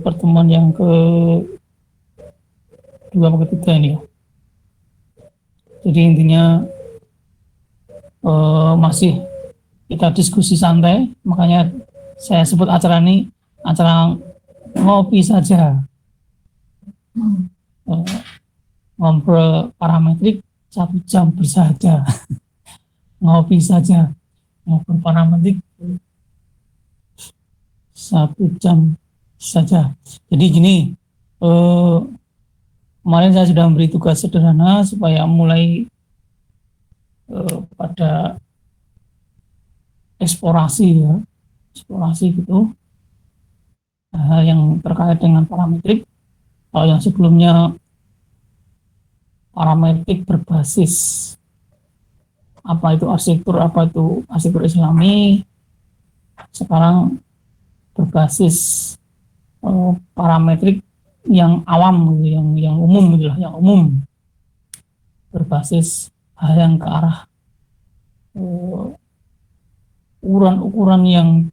pertemuan yang ke dua atau ketiga ini ya. Jadi intinya masih kita diskusi santai, makanya saya sebut acara ini acara ngopi saja. Ngobrol parametrik 1 jam bersahaja. Ngopi saja, ngobrol parametrik 1 jam saja. Jadi gini, kemarin saya sudah memberi tugas sederhana supaya mulai pada eksplorasi ya, eksplorasi gitu, hal yang terkait dengan parametrik. Kalau yang sebelumnya parametrik berbasis apa itu arsitektur Islami, sekarang berbasis parametrik yang awam, yang umum gitu lah, yang umum, berbasis hal yang ke arah ukuran-ukuran yang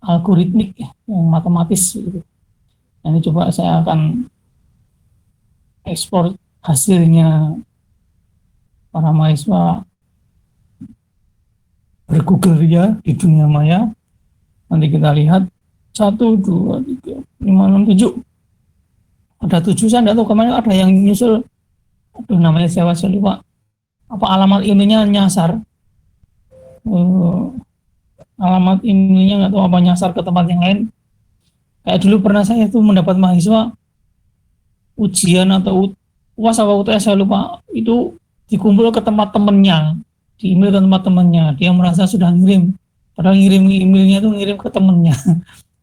algoritmik, yang matematis gitu. Nah, ini coba saya akan ekspor hasilnya para mahasiswa bergoogle ya di dunia maya. Nanti kita lihat 1, 2, 3, 5, 6, 7. Ada 7, saya tidak tahu kemana ada yang nyusul. Aduh, namanya saya lupa. Apa alamat ilmiahnya nyasar? Alamat ilmiahnya nggak tahu apa, nyasar ke tempat yang lain. Kayak dulu pernah saya tuh mendapat mahasiswa ujian atau UAS atau UTS saya lupa, itu dikumpul ke tempat temennya, di email ke tempat temennya. Dia merasa sudah ngirim, padahal ngirim emailnya itu ngirim ke temennya.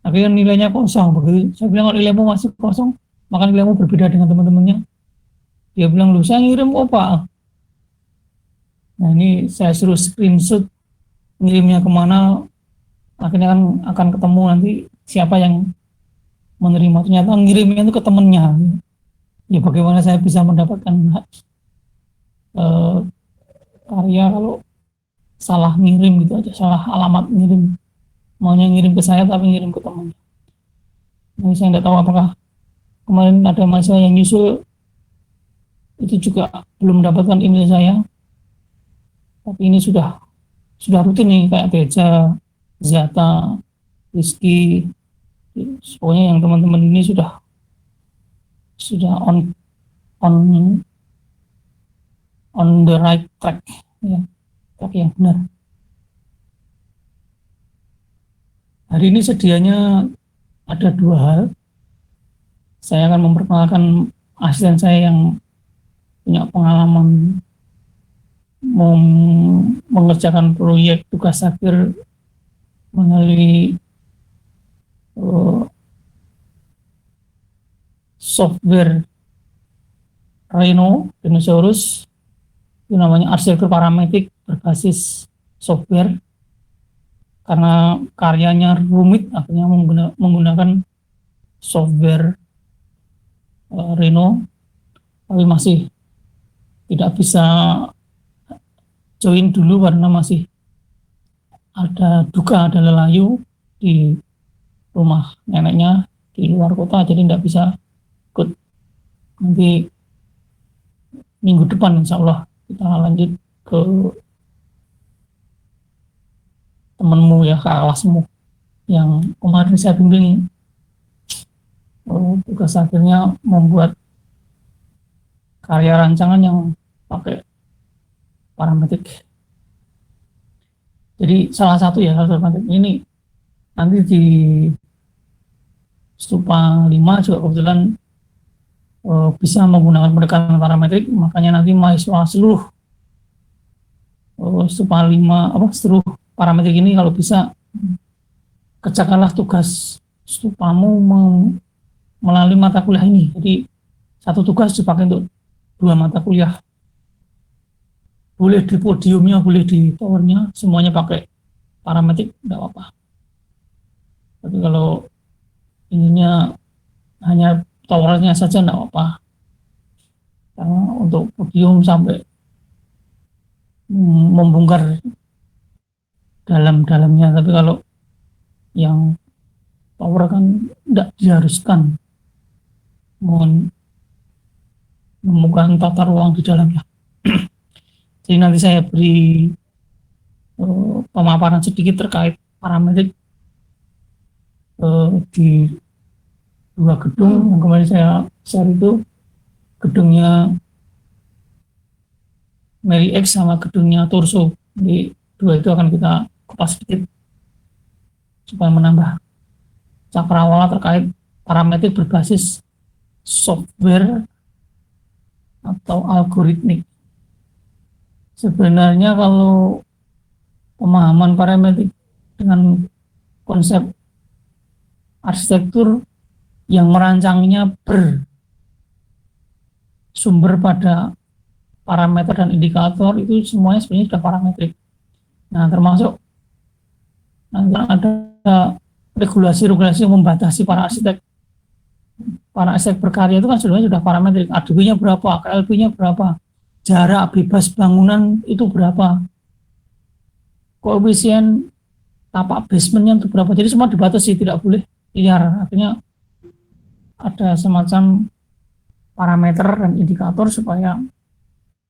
Tapi kan nilainya kosong. Begitu saya bilang, kalau nilaimu masih kosong, maka nilaimu berbeda dengan teman-temannya. Dia bilang, lu saya ngirim kok Pak. Nah, ini saya suruh screenshot ngirimnya kemana, akhirnya akan ketemu nanti siapa yang menerima. Ternyata ngirimnya itu ke temennya. Ya bagaimana saya bisa mendapatkan karya kalau salah ngirim gitu aja, salah alamat ngirim, maunya ngirim ke saya tapi ngirim ke temannya. Nah, saya tidak tahu apakah kemarin ada mahasiswa yang nyusul itu juga belum mendapatkan email saya, tapi ini sudah rutin nih, kayak Teja, Zata, Rizky, pokoknya yang teman-teman ini sudah on the right track ya, track yang benar. Hari ini sedianya ada 2 hal. Saya akan memperkenalkan asisten saya yang punya pengalaman mengerjakan proyek tugas akhir melalui software Rhinoceros, itu namanya arsitektur parametrik berbasis software. Karena karyanya rumit, akhirnya menggunakan software Rhino, tapi masih tidak bisa join dulu karena masih ada duka, ada lelayu di rumah neneknya di luar kota, jadi tidak bisa ikut. Nanti minggu depan insya Allah kita lanjut ke temenmu ya, ke kelasmu yang kemarin saya bimbing. Tugas akhirnya membuat karya rancangan yang pakai parametrik. Jadi salah satu parametrik ini nanti di Stupa 5 juga kebetulan bisa menggunakan pendekatan parametrik, makanya nanti mahasiswa seluruh Stupa 5 seluruh parametrik ini kalau bisa kerjakanlah tugas stupamu melalui mata kuliah ini. Jadi satu tugas dipakai untuk 2 mata kuliah. Boleh di podiumnya, boleh di towernya, semuanya pakai parametrik, tidak apa-apa. Tapi kalau ininya hanya towernya saja tidak apa-apa. Karena untuk podium sampai membongkar dalam-dalamnya. Tapi kalau yang power kan tidak diharuskan menemukan tata ruang di dalamnya. Jadi nanti saya beri pemaparan sedikit terkait parametrik di dua gedung yang kemarin saya share itu, gedungnya Mary X sama gedungnya Torso. Jadi dua itu akan kita kupas sedikit supaya menambah cakrawala terkait parametrik berbasis software atau algoritmik. Sebenarnya kalau pemahaman parametrik dengan konsep arsitektur yang merancangnya bersumber pada parameter dan indikator, itu semuanya sebenarnya sudah parametrik. Nah, termasuk ada regulasi-regulasi yang membatasi para arsitek berkarya itu kan sebenarnya sudah parametrik. ADW-nya berapa, KLB-nya berapa, jarak bebas bangunan itu berapa, koefisien tapak basementnya itu berapa. Jadi semua dibatasi, tidak boleh liar. Artinya ada semacam parameter dan indikator supaya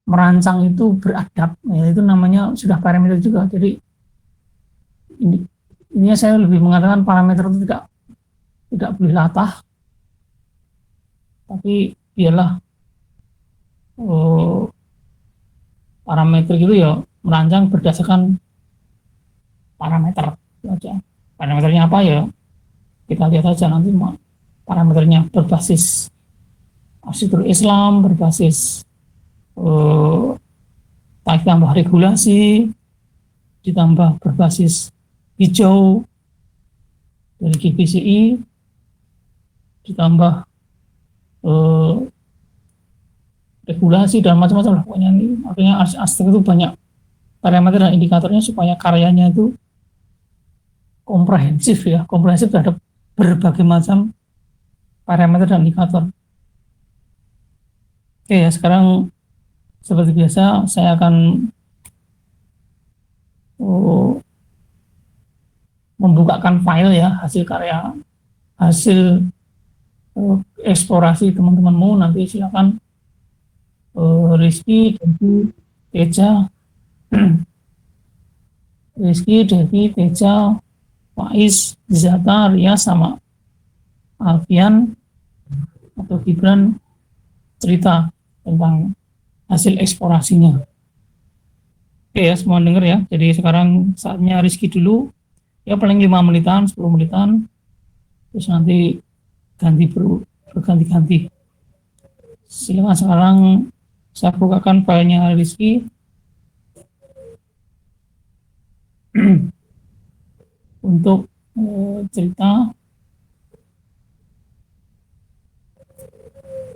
merancang itu beradab. Ya, itu namanya sudah parameter juga. Jadi ini saya lebih mengatakan parameter itu tidak boleh latah, tapi biarlah parameter itu ya merancang berdasarkan parameter aja. Parameternya apa ya kita lihat aja nanti. Parameternya berbasis arsitektur Islam, berbasis tambah regulasi, ditambah berbasis hijau dari GPCI, ditambah regulasi dan macam-macam lah pokoknya. Ini artinya arsitek itu banyak parameter dan indikatornya supaya karyanya itu komprehensif terhadap berbagai macam parameter dan indikator. Oke ya, sekarang seperti biasa saya akan membukakan file ya, hasil karya, hasil eksplorasi teman-temanmu. Nanti silakan Rizky, Devi, Teja, Rizky, Devi, Teja, Faiz, Zata, Ria, sama Alfian atau Gibran cerita tentang hasil eksplorasinya. Oke ya, semua denger ya. Jadi sekarang saatnya Rizky dulu. Ya paling 5 menitan, 10 menitan. Terus nanti berganti-ganti. Silakan sekarang saya bukakan filenya Rizky. Untuk cerita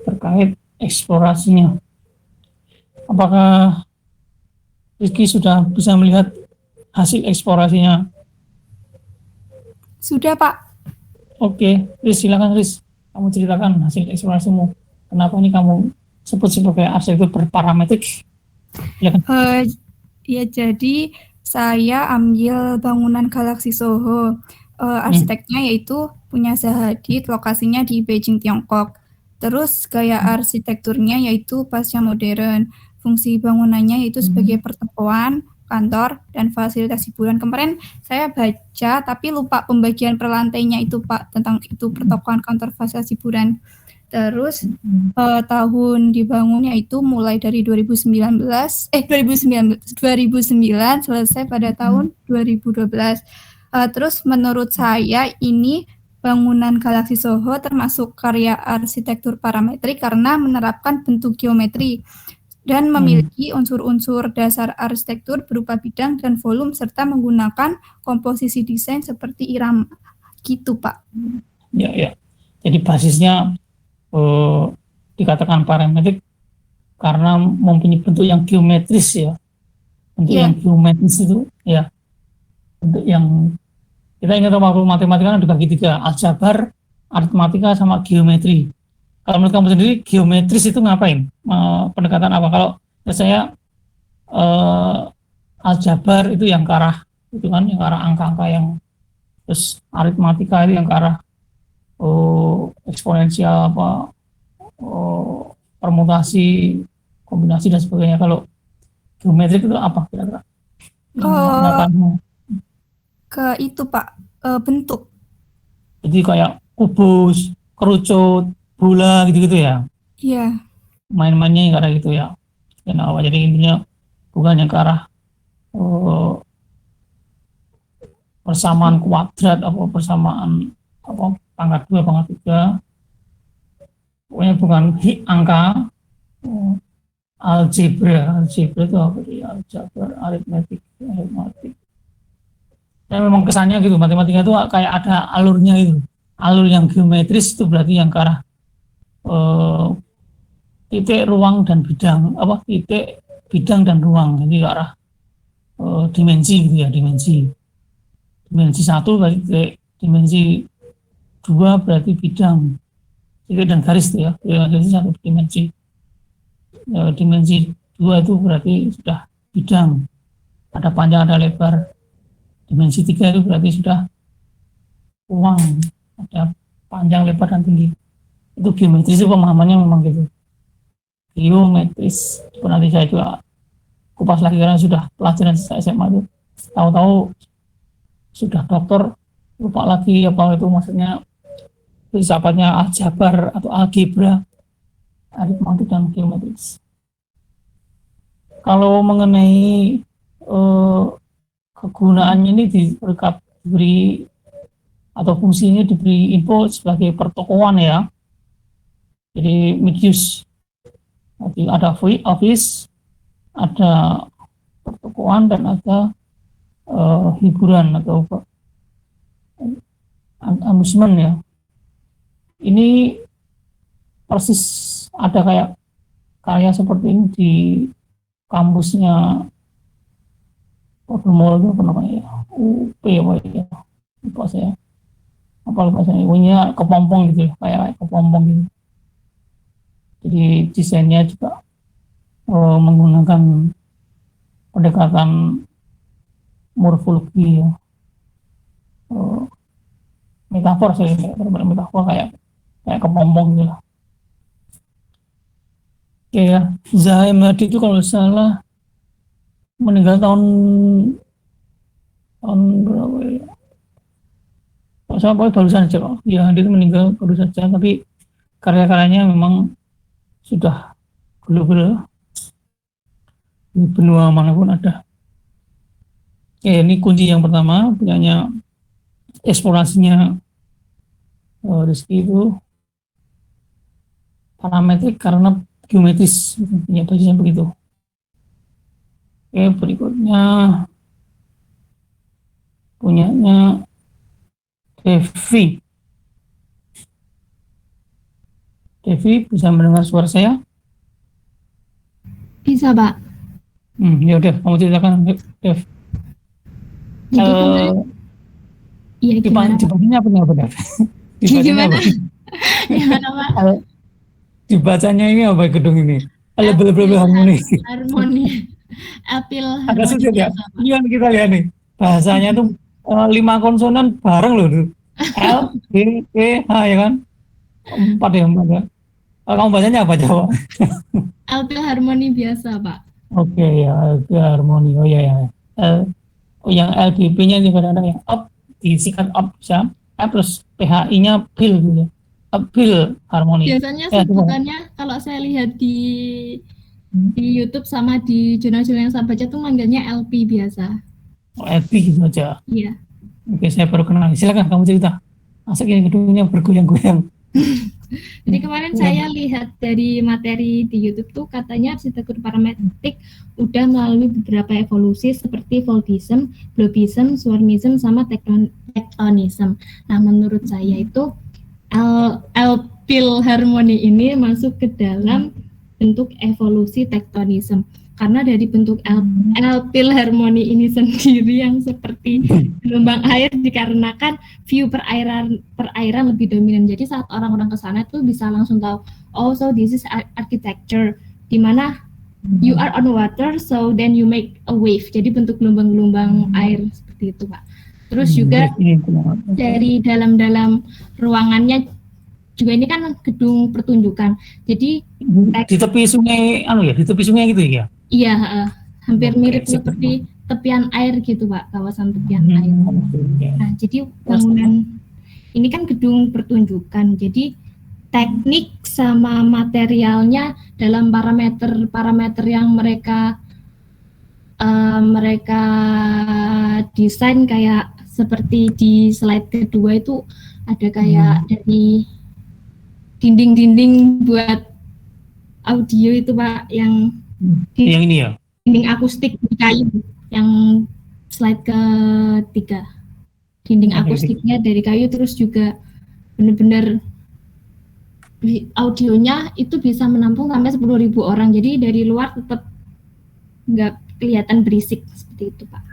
terkait eksplorasinya. Apakah Rizky sudah bisa melihat hasil eksplorasinya? Sudah, Pak. Oke, Riz, silakan Riz. Kamu ceritakan hasil eksplorasimu. Kenapa ini kamu sebut sebagai arsitektur berparametrik? Ya, jadi saya ambil bangunan Galaxy Soho. Arsiteknya yaitu punya Zahadid, lokasinya di Beijing, Tiongkok. Terus gaya arsitekturnya yaitu pasca modern. Fungsi bangunannya yaitu sebagai pertokoan, kantor, dan fasilitas hiburan. Kemarin saya baca tapi lupa pembagian per lantainya itu, Pak, tentang itu pertokoan, kantor, fasilitas hiburan. Terus tahun dibangunnya itu mulai dari 2009 selesai pada tahun 2012. Terus menurut saya ini bangunan Galaxy Soho termasuk karya arsitektur parametrik karena menerapkan bentuk geometri dan memiliki unsur-unsur dasar arsitektur berupa bidang dan volume serta menggunakan komposisi desain seperti irama. Gitu, Pak. Ya. Jadi basisnya dikatakan parametrik karena mempunyai bentuk yang geometris ya. Bentuk yang geometris itu ya. Bentuk yang kita ingat waktu matematika kan dibagi 3, aljabar, aritmatika, sama geometri. Kalau menurut kamu sendiri geometris itu ngapain? Pendekatan apa? Kalau saya aljabar itu yang ke arah itu kan, yang ke arah angka-angka yang, terus aritmatika itu yang ke arah eksponensial apa permutasi, kombinasi dan sebagainya. Kalau geometrik itu apa kira-kira? Nyatanya. Ke itu Pak, bentuk. Jadi kayak kubus, kerucut, bola gitu-gitu ya. Iya. Main-mainnya yang ke arah gitu ya. Kenapa? Jadi intinya bukan yang ke arah persamaan kuadrat atau persamaan apa pangkat 2, pangkat 3. Pokoknya bukan angka. Algebra itu apa sih? Algebra, aritmetik. Ya memang kesannya gitu, matematika itu kayak ada alurnya gitu. Alur yang geometris itu berarti yang ke arah titik, ruang dan bidang, apa titik, bidang dan ruang. Jadi ke arah dimensi gitu ya, dimensi 1 berarti titik, dimensi 2 berarti bidang, titik dan garis itu ya, jadi 1 dimensi. Dimensi 2 itu berarti sudah bidang, ada panjang ada lebar. Dimensi 3 itu berarti sudah ruang, ada panjang lebar dan tinggi. Itu geometris, itu pemahamannya memang gitu, geometris. Itu nanti saya juga kupas lagi karena sudah pelajaran SMA itu, tahu-tahu sudah doktor lupa lagi apa itu maksudnya, filsafatnya aljabar atau algebra, aritmatik dan geometris. Kalau mengenai kegunaannya ini diberi atau fungsinya diberi info sebagai pertokoan ya. Jadi medius, jadi ada office, ada pertokoan dan ada hiburan atau amusement ya. Ini persis ada kayak karya seperti ini di kampusnya Mall itu apa namanya ya, UP apa ya, lupa saya, punya kepompong gitu ya, kayak kepompong gitu. Jadi desainnya juga menggunakan pendekatan morfologi ya, metafor kayak kepompong gitu lah. Oke ya, Zaha Hadid itu kalau salah meninggal tahun berapa ya? Saya baru saja kok. Ya, dia meninggal baru saja, tapi karya-karyanya memang sudah global, di benua manapun ada. Oke, ini kunci yang pertama, punyanya eksplorasinya Rizky itu parametrik karena geometris, punya basisnya begitu. Oke, berikutnya punyanya Devi. Devi, bisa mendengar suara saya? Bisa, Pak. Ya udah, kamu ceritakan, Dev. Jadi iya gimana? Dibacanya apa nih, Gimana? Gimana, Pak? Dibacanya ini apa gedung ini? Lebih harmoni. Harmoni. Apil Agak harmoni sulit ya. biasa, Pak. Iya, kita lihat nih. Bahasanya tuh 5 konsonan bareng loh tuh. L, B, E, H ya kan? 4 ya. Kamu bacanya apa coba? Apil harmoni biasa, Pak. Oke ya, L harmoni. Oh ya. Yang LBP-nya juga ada yang up, disingkat up bisa. Plus PHI-nya pil gitu. Pil harmoni. Biasanya sebutannya kalau saya lihat di YouTube sama di jurnal-jurnal yang saya baca tuh manggilnya LP biasa. Oh, LP gitu aja. Iya. Oke, saya baru kenal. Silakan kamu cerita. Asik ini gedungnya bergoyang-goyang. Jadi kemarin saya lihat dari materi di YouTube tuh katanya arsitektur parametrik udah melalui beberapa evolusi seperti Voltism, Blobism, Swarmism, sama Tektonism. Nah, menurut saya itu L-pil harmoni ini masuk ke dalam bentuk evolusi tektonisme. Karena dari bentuk L-pil harmoni ini sendiri yang seperti gelombang air dikarenakan view perairan lebih dominan. Jadi saat orang-orang ke sana tuh bisa langsung tahu, oh so this is architecture, di mana you are on water, so then you make a wave. Jadi bentuk gelombang-gelombang air seperti itu, Pak. Terus juga dari dalam ruangannya juga ini kan gedung pertunjukan. Jadi Di tepi sungai, di tepi sungai gitu ya? iya, hampir Oke, mirip sip. seperti tepian air gitu Pak, kawasan tepian air. Oke. Nah, jadi bangunan ini kan gedung pertunjukan. Jadi teknik sama materialnya dalam parameter yang mereka desain kayak seperti di slide kedua itu ada kayak dari dinding-dinding buat audio itu Pak, yang Yang ini ya? dinding akustik di kayu yang slide ketiga. Dinding akustiknya dari kayu, terus juga benar-benar audionya itu bisa menampung sampai 10.000 orang. Jadi dari luar tetap nggak kelihatan berisik seperti itu Pak.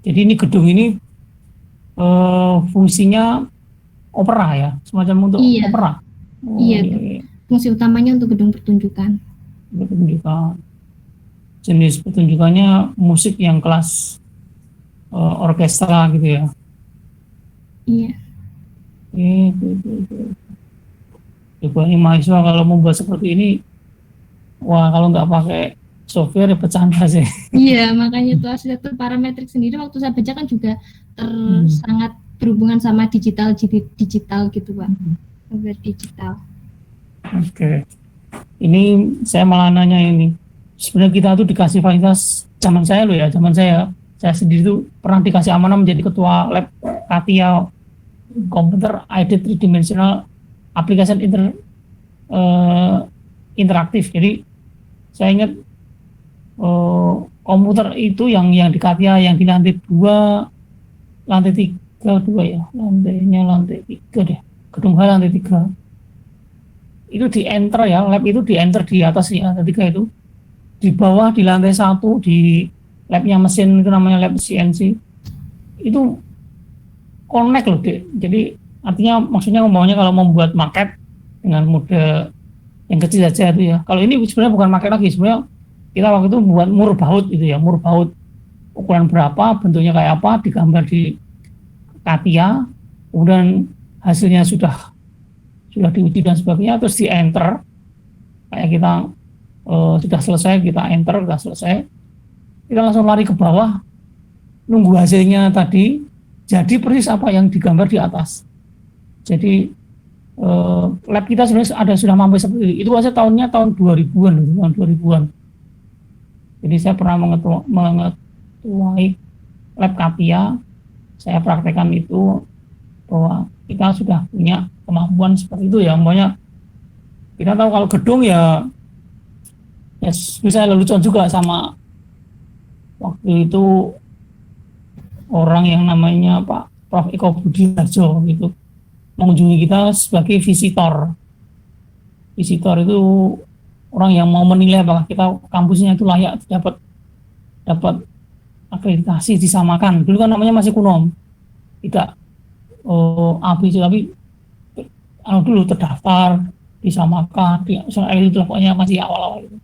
Jadi ini gedung ini fungsinya opera ya, semacam untuk opera. Iya. Fungsi utamanya untuk gedung pertunjukan. Pertunjukan. Jenis pertunjukannya musik yang kelas orkestra gitu ya. Iya. Coba ini mahasiswa kalau membuat seperti ini, wah kalau nggak pakai software ya bercanda sih. Iya, makanya itu arsitektur parametrik sendiri waktu saya baca kan juga sangat berhubungan sama digital gitu Pak. Software digital. Oke. Ini saya malah nanya ini. Sebenarnya kita tuh dikasih fasilitas zaman saya sendiri tuh pernah dikasih amanah menjadi ketua lab CATIA Computer Aided Three Dimensional Application Interaktif. Jadi saya ingat komputer itu yang di CATIA yang di lantai 3 ya, lantainya lantai 3 deh, gedung H lantai 3 itu di enter ya, lab itu di enter di atas ya, lantai 3 itu di bawah di lantai 1 di labnya mesin itu namanya lab CNC itu connect loh deh. Jadi artinya maksudnya umpamanya kalau membuat maket dengan mode yang kecil saja itu ya, kalau ini sebenarnya bukan maket lagi, sebenarnya kita waktu itu membuat mur baut gitu ya, mur baut ukuran berapa, bentuknya kayak apa, digambar di CATIA, kemudian hasilnya sudah diuji dan sebagainya, terus di enter kayak kita sudah selesai, kita enter, sudah selesai, kita langsung lari ke bawah nunggu hasilnya tadi jadi persis apa yang digambar di atas. Jadi lab kita sebenarnya sudah mampu seperti itu aja tahun 2000-an. Jadi saya pernah mengetuai lab CATIA, saya praktekkan itu bahwa kita sudah punya kemampuan seperti itu ya. Umpamanya kita tahu kalau gedung ya bisa lelucon juga sama waktu itu orang yang namanya Pak Prof. Eko Budiarjo gitu mengunjungi kita sebagai visitor. Visitor itu orang yang mau menilai apakah kita kampusnya itu layak dapat akreditasi, disamakan. Dulu kan namanya masih kuno, tidak ABC, tapi dulu terdaftar, disamakan, itu pokoknya masih awal-awal itu.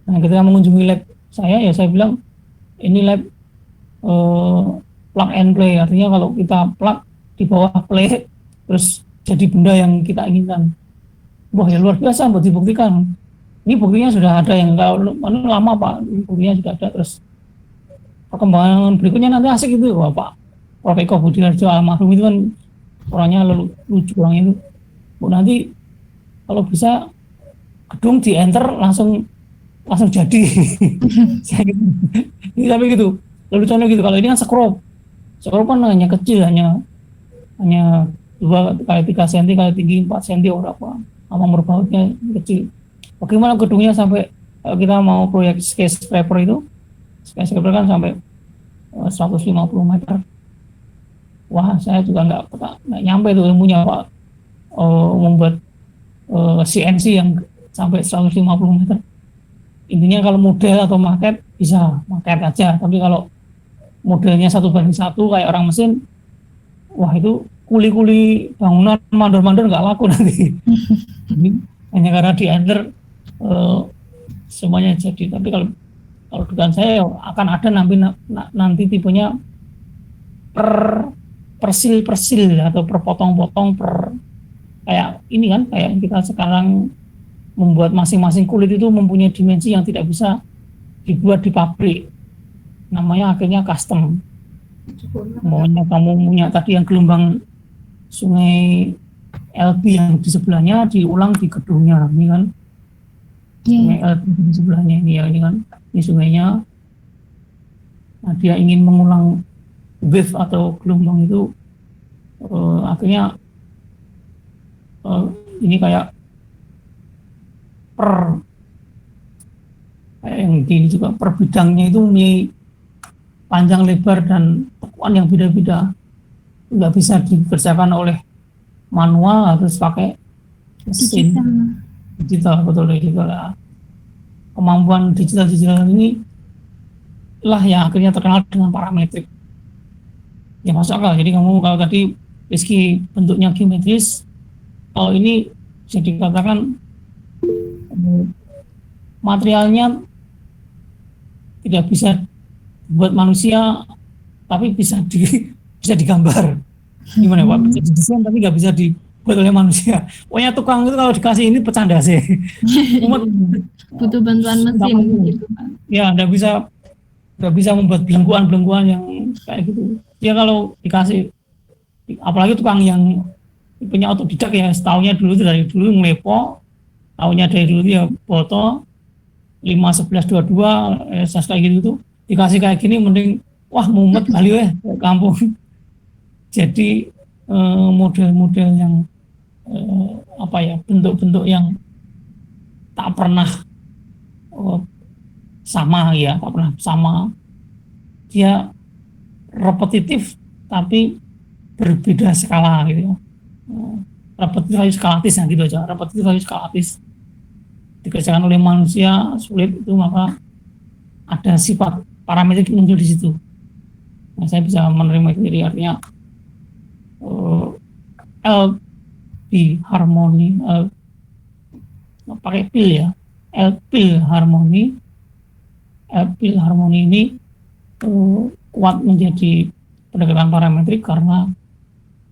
Nah, ketika mengunjungi lab saya bilang ini lab plug and play, artinya kalau kita plug di bawah play terus jadi benda yang kita inginkan. Wah ya luar biasa buat dibuktikan. Ini buktinya sudah ada yang kalau lama Pak, buktinya sudah ada. Terus perkembangan berikutnya nanti asik itu Pak Prof. Eko Budiarjo almarhum itu kan orangnya lucu orang itu. Bu nanti kalau bisa gedung di enter langsung jadi. Ini tapi gitu. Lalu contoh gitu, kalau ini kan scrub kan hanya kecil, hanya 2x3 cm kali tinggi 4 cm berapa, sama merbautnya kecil. Bagaimana gedungnya sampai kita mau proyek skyscraper itu, skyscraper kan sampai 150 meter. Wah, saya juga nggak nyampe itu ilmunya Pak, membuat CNC yang sampai 150 meter. Intinya kalau model atau maket bisa maket aja, tapi kalau modelnya 1:1 kayak orang mesin, wah itu kuli-kuli bangunan mandor-mandor nggak laku nanti. Hanya karena di enter semuanya jadi. Tapi kalau dugaan saya akan ada nanti tipenya per persil-persil atau perpotong-potong kayak ini kan, kayak kita sekarang membuat masing-masing kulit itu mempunyai dimensi yang tidak bisa dibuat di pabrik, namanya akhirnya custom. Maunya kamu punya tadi yang gelombang sungai LB yang di sebelahnya diulang di gedungnya, ini kan sungai LB di sebelahnya ini ya, ini kan ini sungainya. Nah, dia ingin mengulang wave atau gelombang itu, akhirnya ini kayak yang ini juga per bidangnya itu mempunyai panjang lebar dan tekuan yang beda-beda, nggak bisa dikerjakan oleh manual, harus pakai mesin digital, betul digital ya. Kemampuan digital ini lah yang akhirnya terkenal dengan parametrik. Ya masuk akal. Jadi kamu kalau tadi meski bentuknya geometris, kalau ini bisa dikatakan materialnya tidak bisa buat manusia, tapi bisa digambar. Gimana Pak? Bisa didesain tapi nggak bisa dibuat oleh manusia. Pokoknya tukang itu kalau dikasih ini pecanda sih. Butuh bantuan mesin gitu Pak. Ya nggak bisa membuat belengguan yang kayak gitu. Ya kalau dikasih, apalagi tukang yang punya otodidak ya, setaunya dulu dari dulu ngelepo, taunya dari dulu ya foto 5, 11, 22 kayak gitu tuh, dikasih kayak gini mending wah mumet kali ya kampung. Jadi model-model yang bentuk-bentuk yang tak pernah sama ya, tak pernah sama, dia repetitif tapi berbeda skala gitu ya. Repetitif harus skalatis ya gitu aja, repetitif harus skalatis, dikerjakan oleh manusia sulit itu, maka ada sifat parametrik muncul di situ. Nah, saya bisa menerima itu, jadi artinya LP harmoni, pakai pil ya, LP harmoni ini kuat menjadi pendekatan parametrik karena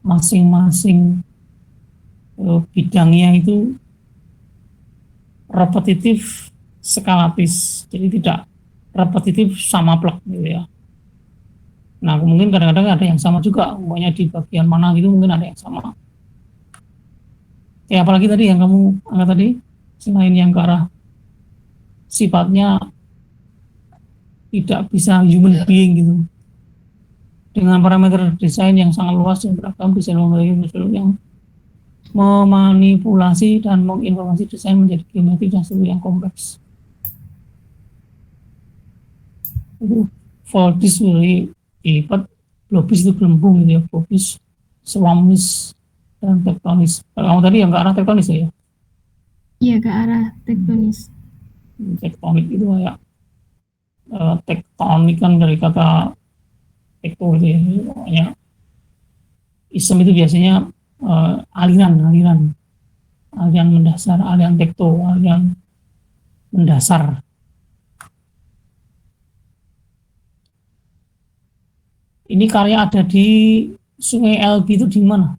masing-masing bidangnya itu repetitif skalatis, jadi tidak repetitif sama plek gitu ya. Nah mungkin kadang-kadang ada yang sama juga, pokoknya di bagian mana gitu mungkin ada yang sama. Ya apalagi tadi yang kamu angkat tadi, selain yang ke arah sifatnya tidak bisa human being gitu, dengan parameter desain yang sangat luas dan beragam, desain memiliki unsur yang memanipulasi dan menginformasi desain menjadi geometri dan struktur yang kompleks. Itu Voltis dari dilipat, globis itu gelembung gitu ya, globis, swarmis, dan tektonis. Kalau kamu tadi yang ke arah tektonis ya? Iya, ke arah tektonis. Tektonik itu kayak tektonik kan dari kata tekto gitu ya, pokoknya isem itu biasanya aliran mendasar, aliran tekto, aliran mendasar. Ini karya ada di Sungai LB itu di mana,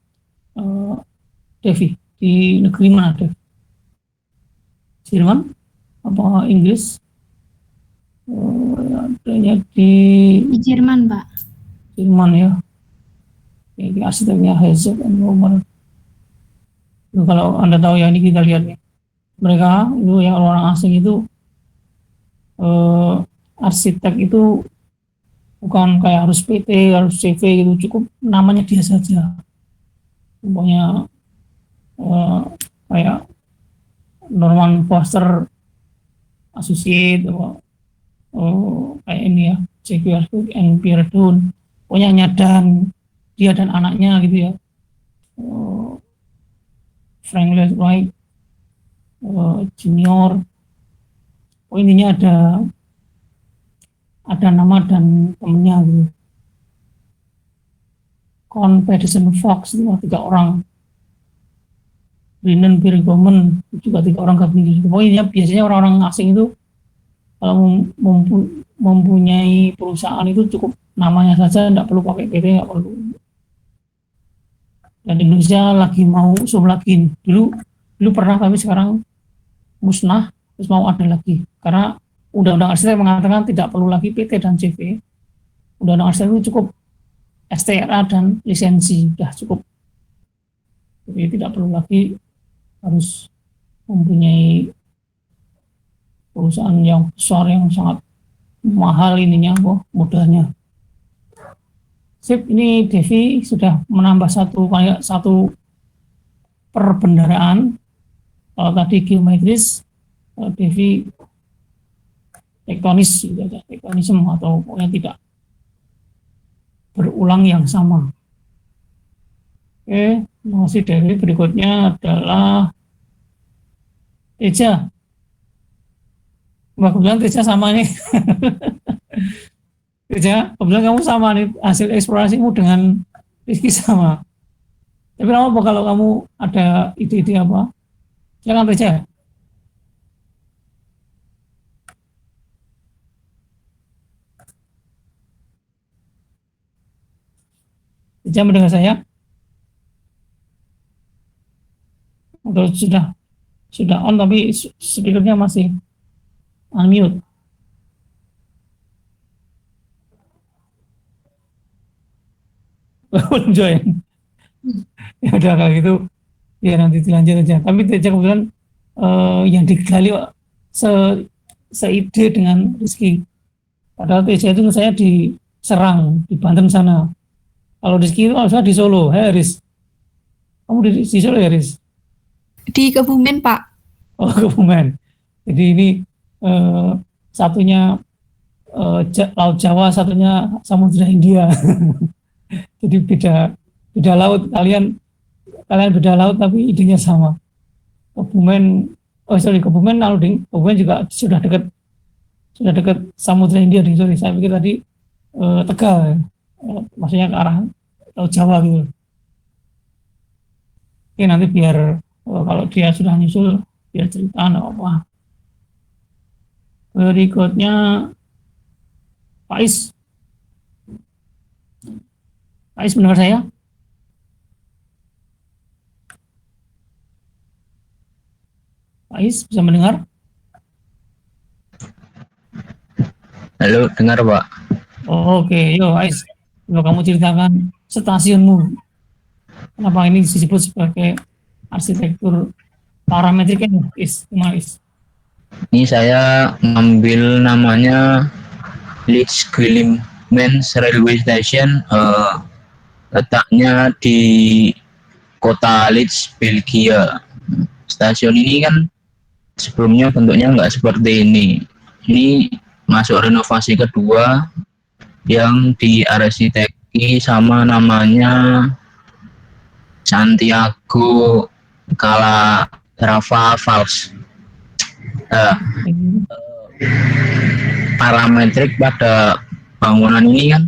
Devi? Di negeri mana, Dev? Jerman apa Inggris? Adanya di Jerman, Pak. Jerman ya. Ini arsiteknya Herzog and Romer. Kalau Anda tahu ya, ini kita lihat nih. Mereka itu yang orang asing itu arsitek itu bukan kayak harus PT, harus CV gitu, cukup namanya dia saja. Pokoknya kayak Norman Foster Associate, kayak ini ya, J.Q. and Pierre Dunn, pokoknya nyadan dia dan anaknya gitu ya, Frank Lloyd Wright Junior. Intinya ada nama dan temennya gitu. Confederation Fox itu 3 orang, Brennan Birgomen juga 3 orang gabung di situ. Pokoknya biasanya orang-orang asing itu kalau mempunyai perusahaan itu cukup namanya saja, tidak perlu pakai PT, tidak perlu dan Indonesia lagi mau zoom lagi. Dulu pernah tapi sekarang musnah, terus mau ada lagi karena undang-undang arsitek mengatakan tidak perlu lagi PT dan CV. Undang-undang arsitek itu cukup STRA dan lisensi, sudah cukup. Jadi tidak perlu lagi harus mempunyai perusahaan yang besar yang sangat mahal ininya, modalnya. Sip, ini Devi sudah menambah satu perbendaraan. Kalau tadi geometris, kalau Devi tektonis, tektonisme atau pokoknya tidak berulang yang sama. Oke, masih Devi. Berikutnya adalah Teja. Mbak kebetulan Teja sama nih. Teja, kebetulan kamu sama nih, hasil eksplorasimu dengan Rizky sama. Tapi apa kalau kamu ada ide-ide apa? Silakan Teja. Teja mendengar saya? Atau sudah on tapi speakernya masih unmute? Belum join. Ya udah kalau gitu ya nanti dilanjut aja. Tapi Teja kebetulan yang digali seide dengan Rizky. Padahal Teja itu saya di Serang, di Banten sana. Kalau Rizky itu saya di Solo. Hei Riz, kamu di Solo ya Riz? Di Kebumen, Pak. Oh, Kebumen. Jadi ini satunya Laut Jawa, satunya Samudra India. Jadi beda laut, kalian beda laut tapi idenya sama. Kebumen Kebumen juga sudah dekat Samudra India. Sorry, saya pikir tadi Tegal, maksudnya ke arah Laut Jawa gitu. Oke, nanti biar kalau dia sudah nyusul biar cerita nggak apa. Berikutnya Faiz. Faiz mendengar saya? Faiz bisa mendengar? Halo, dengar Pak. Oh, oke, yo Faiz, kalau kamu ceritakan stasiunmu, kenapa ini disebut sebagai arsitektur parametrik kan? Is. Ini saya ngambil namanya Leeds Guillemans Railway Station, letaknya di kota Leeds, Belgia. Stasiun ini kan sebelumnya bentuknya nggak seperti ini. Ini masuk renovasi kedua yang diarsiteki sama namanya Santiago Calatrava Valls. Parametrik pada bangunan ini kan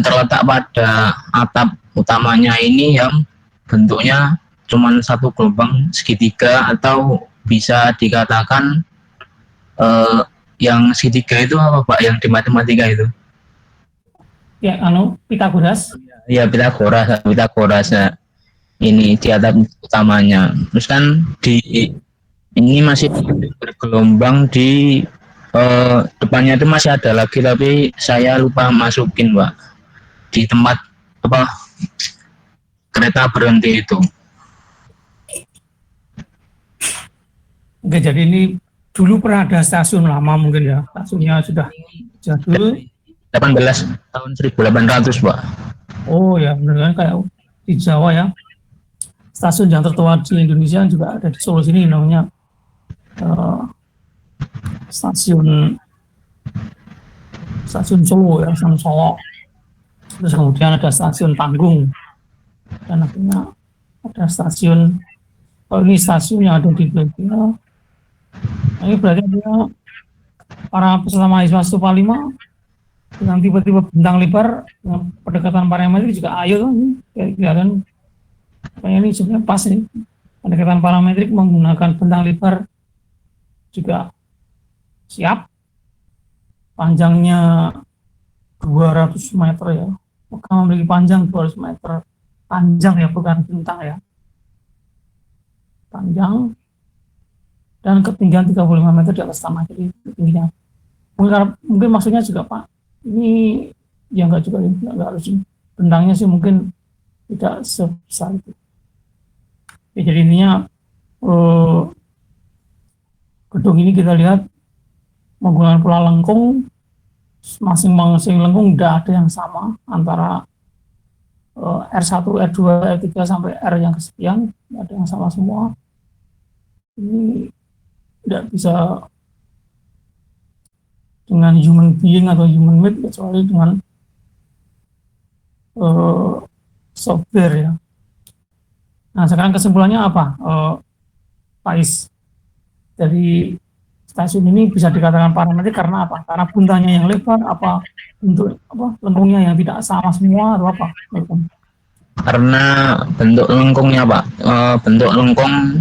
terletak pada atap utamanya ini yang bentuknya cuma satu gelombang segitiga, atau bisa dikatakan yang segitiga itu apa Pak, yang di matematika itu? Ya, Pitagoras. Ya, Pitagoras. Ini di atap utamanya. Terus kan ini masih bergelombang di depannya itu masih ada lagi, tapi saya lupa masukin Pak, di tempat apa kereta berhenti itu. Oke, jadi ini dulu pernah ada stasiun lama mungkin ya, stasiunnya sudah jadul. tahun 1800 Pak. Oh ya, benar kan kayak di Jawa ya. Stasiun yang tertua di Indonesia juga ada di Solo sini, namanya stasiun Solo ya, stasiun Solo. Terus kemudian ada stasiun Tanggung, dan akhirnya ada stasiun, ini stasiun yang ada di Belgia. Ini berarti para peserta mahasiswa Stupa 5 dengan tiba-tiba bintang lebar dengan pendekatan parametrik juga ayo kan, kelihatan kayaknya ini sebenarnya pas nih, pendekatan parametrik menggunakan bintang lebar juga siap. Panjangnya 200 meter ya, maka memiliki panjang 200 meter, panjang ya, bukan bentang ya. Panjang dan ketinggian 35 meter di atas tanah, jadi tingginya. Mungkin maksudnya juga Pak, ini ya enggak juga, enggak harus bentangnya sih mungkin tidak sebesar itu. Ya, jadi intinya gedung ini kita lihat menggunakan pola lengkung, masing-masing lengkung tidak ada yang sama antara R1, R2, R3 sampai R yang kesekian, tidak ada yang sama semua. Ini tidak bisa dengan human being atau human made kecuali dengan software ya. Nah sekarang kesimpulannya apa, Pak Is? Dari stasiun ini bisa dikatakan parametrik karena apa? Karena buntanya yang lebar, apa bentuk lengkungnya yang tidak sama semua, atau apa? Karena bentuk lengkungnya Pak, bentuk lengkung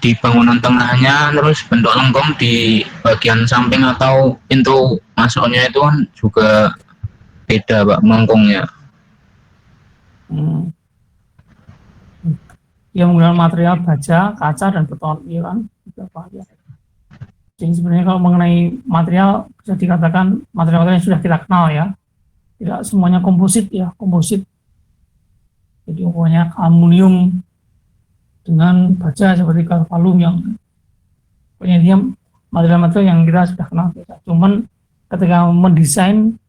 di bangunan tengahnya, terus bentuk lengkung di bagian samping atau pintu masuknya itu kan juga beda Pak melengkungnya. Dia menggunakan material baja, kaca, dan beton, iya kan? Ya. Jadi sebenarnya kalau mengenai material bisa dikatakan material yang sudah kita kenal ya, tidak semuanya komposit ya, komposit. Jadi pokoknya aluminium dengan baja seperti galvalum yang pokoknya dia material-material yang kita sudah kenal. Cuman ketika mendesain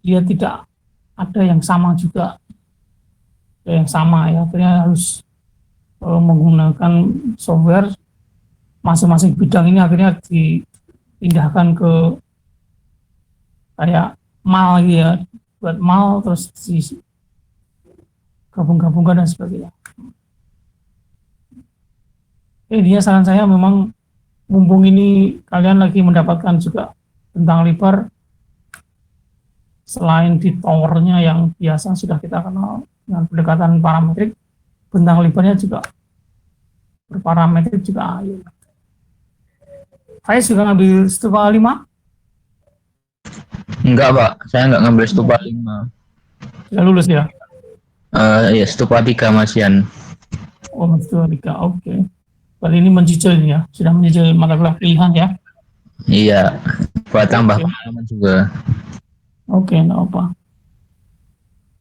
dia tidak ada yang sama juga, yang sama ya, akhirnya harus menggunakan software. Masing-masing bidang ini akhirnya dipindahkan ke kayak mal gitu ya, buat mal terus gabung-gabungkan dan sebagainya. Dia saran saya memang mumpung ini kalian lagi mendapatkan juga bentang lebar, selain di towernya yang biasa sudah kita kenal dengan pendekatan parametrik, bentang lebarnya juga berparametrik juga ayo. Saya juga ngambil stupa 5? Enggak Pak, saya enggak ngambil stupa 5. Sudah lulus ya? Ya stupa 3 Masian. Oh, stupa 3, oke. Berarti ini mencicil ya, sudah mencicil mata kuliah pilihan ya? Iya, buat tambah pengalaman juga. Oke, enggak apa.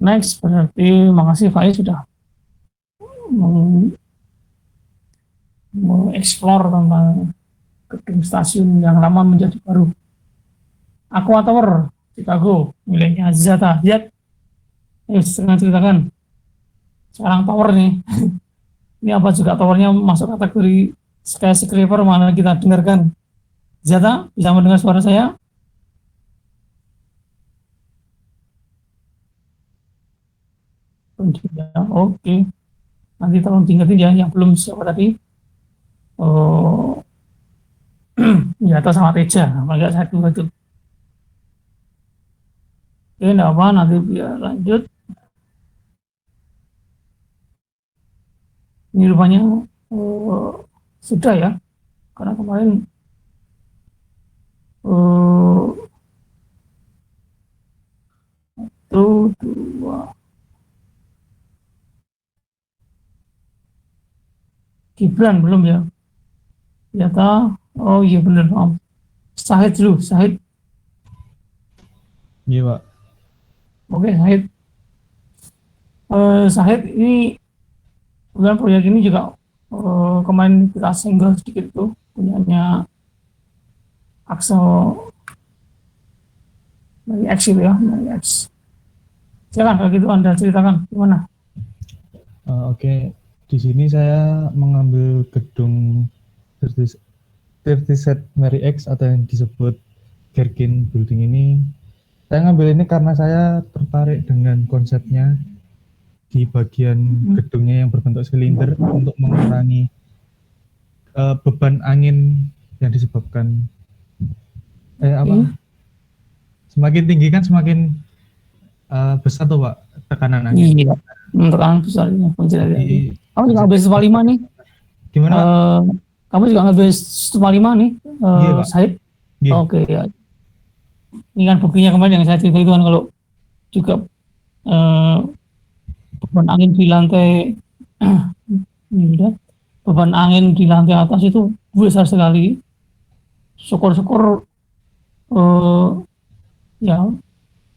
Next, berarti makasih Faiz sudah mengeksplor tentang gedung stasiun yang lama menjadi baru. Aqua Tower Chicago, miliknya Zata. Lihat, setengah ceritakan. Sekarang tower nih. Ini apa juga towernya masuk kategori skyscraper, mana kita dengarkan. Zata, bisa mendengar suara saya? Oke. Nanti tolong diingetin ya yang belum siapa tadi. Ya atas sama Teja, agak saya dulu itu. Oke, enggak apa, nanti biar lanjut. Ini rupanya sudah ya, karena kemarin itu 2 Gibran belum ya? Ternyata, oh iya bener Om. Syahid dulu, Syahid. Iya Pak. Oke, Syahid. Syahid ini, kemudian proyek ini juga kemarin kita single sedikit tuh, punyanya Axel dari X itu ya, dari X. Silakan kalau gitu Anda ceritakan gimana? Oke. Di sini saya mengambil gedung 30 Set Mary X atau yang disebut Gherkin Building ini. Saya ngambil ini karena saya tertarik dengan konsepnya di bagian gedungnya yang berbentuk silinder untuk mengurangi beban angin yang disebabkan semakin tinggi kan semakin besar tuh Pak tekanan angin. Iya, tekanan besar ya. Kamu juga ngambil stupa 5 nih. Gimana Pak? Kamu juga ngambil stupa 5 nih, Syahid? Iya. Oke ya. Ini kan buktinya kemarin yang saya cerita itu kan, kalau juga beban angin di lantai ini udah, beban angin di lantai atas itu besar sekali. Syukur-syukur ya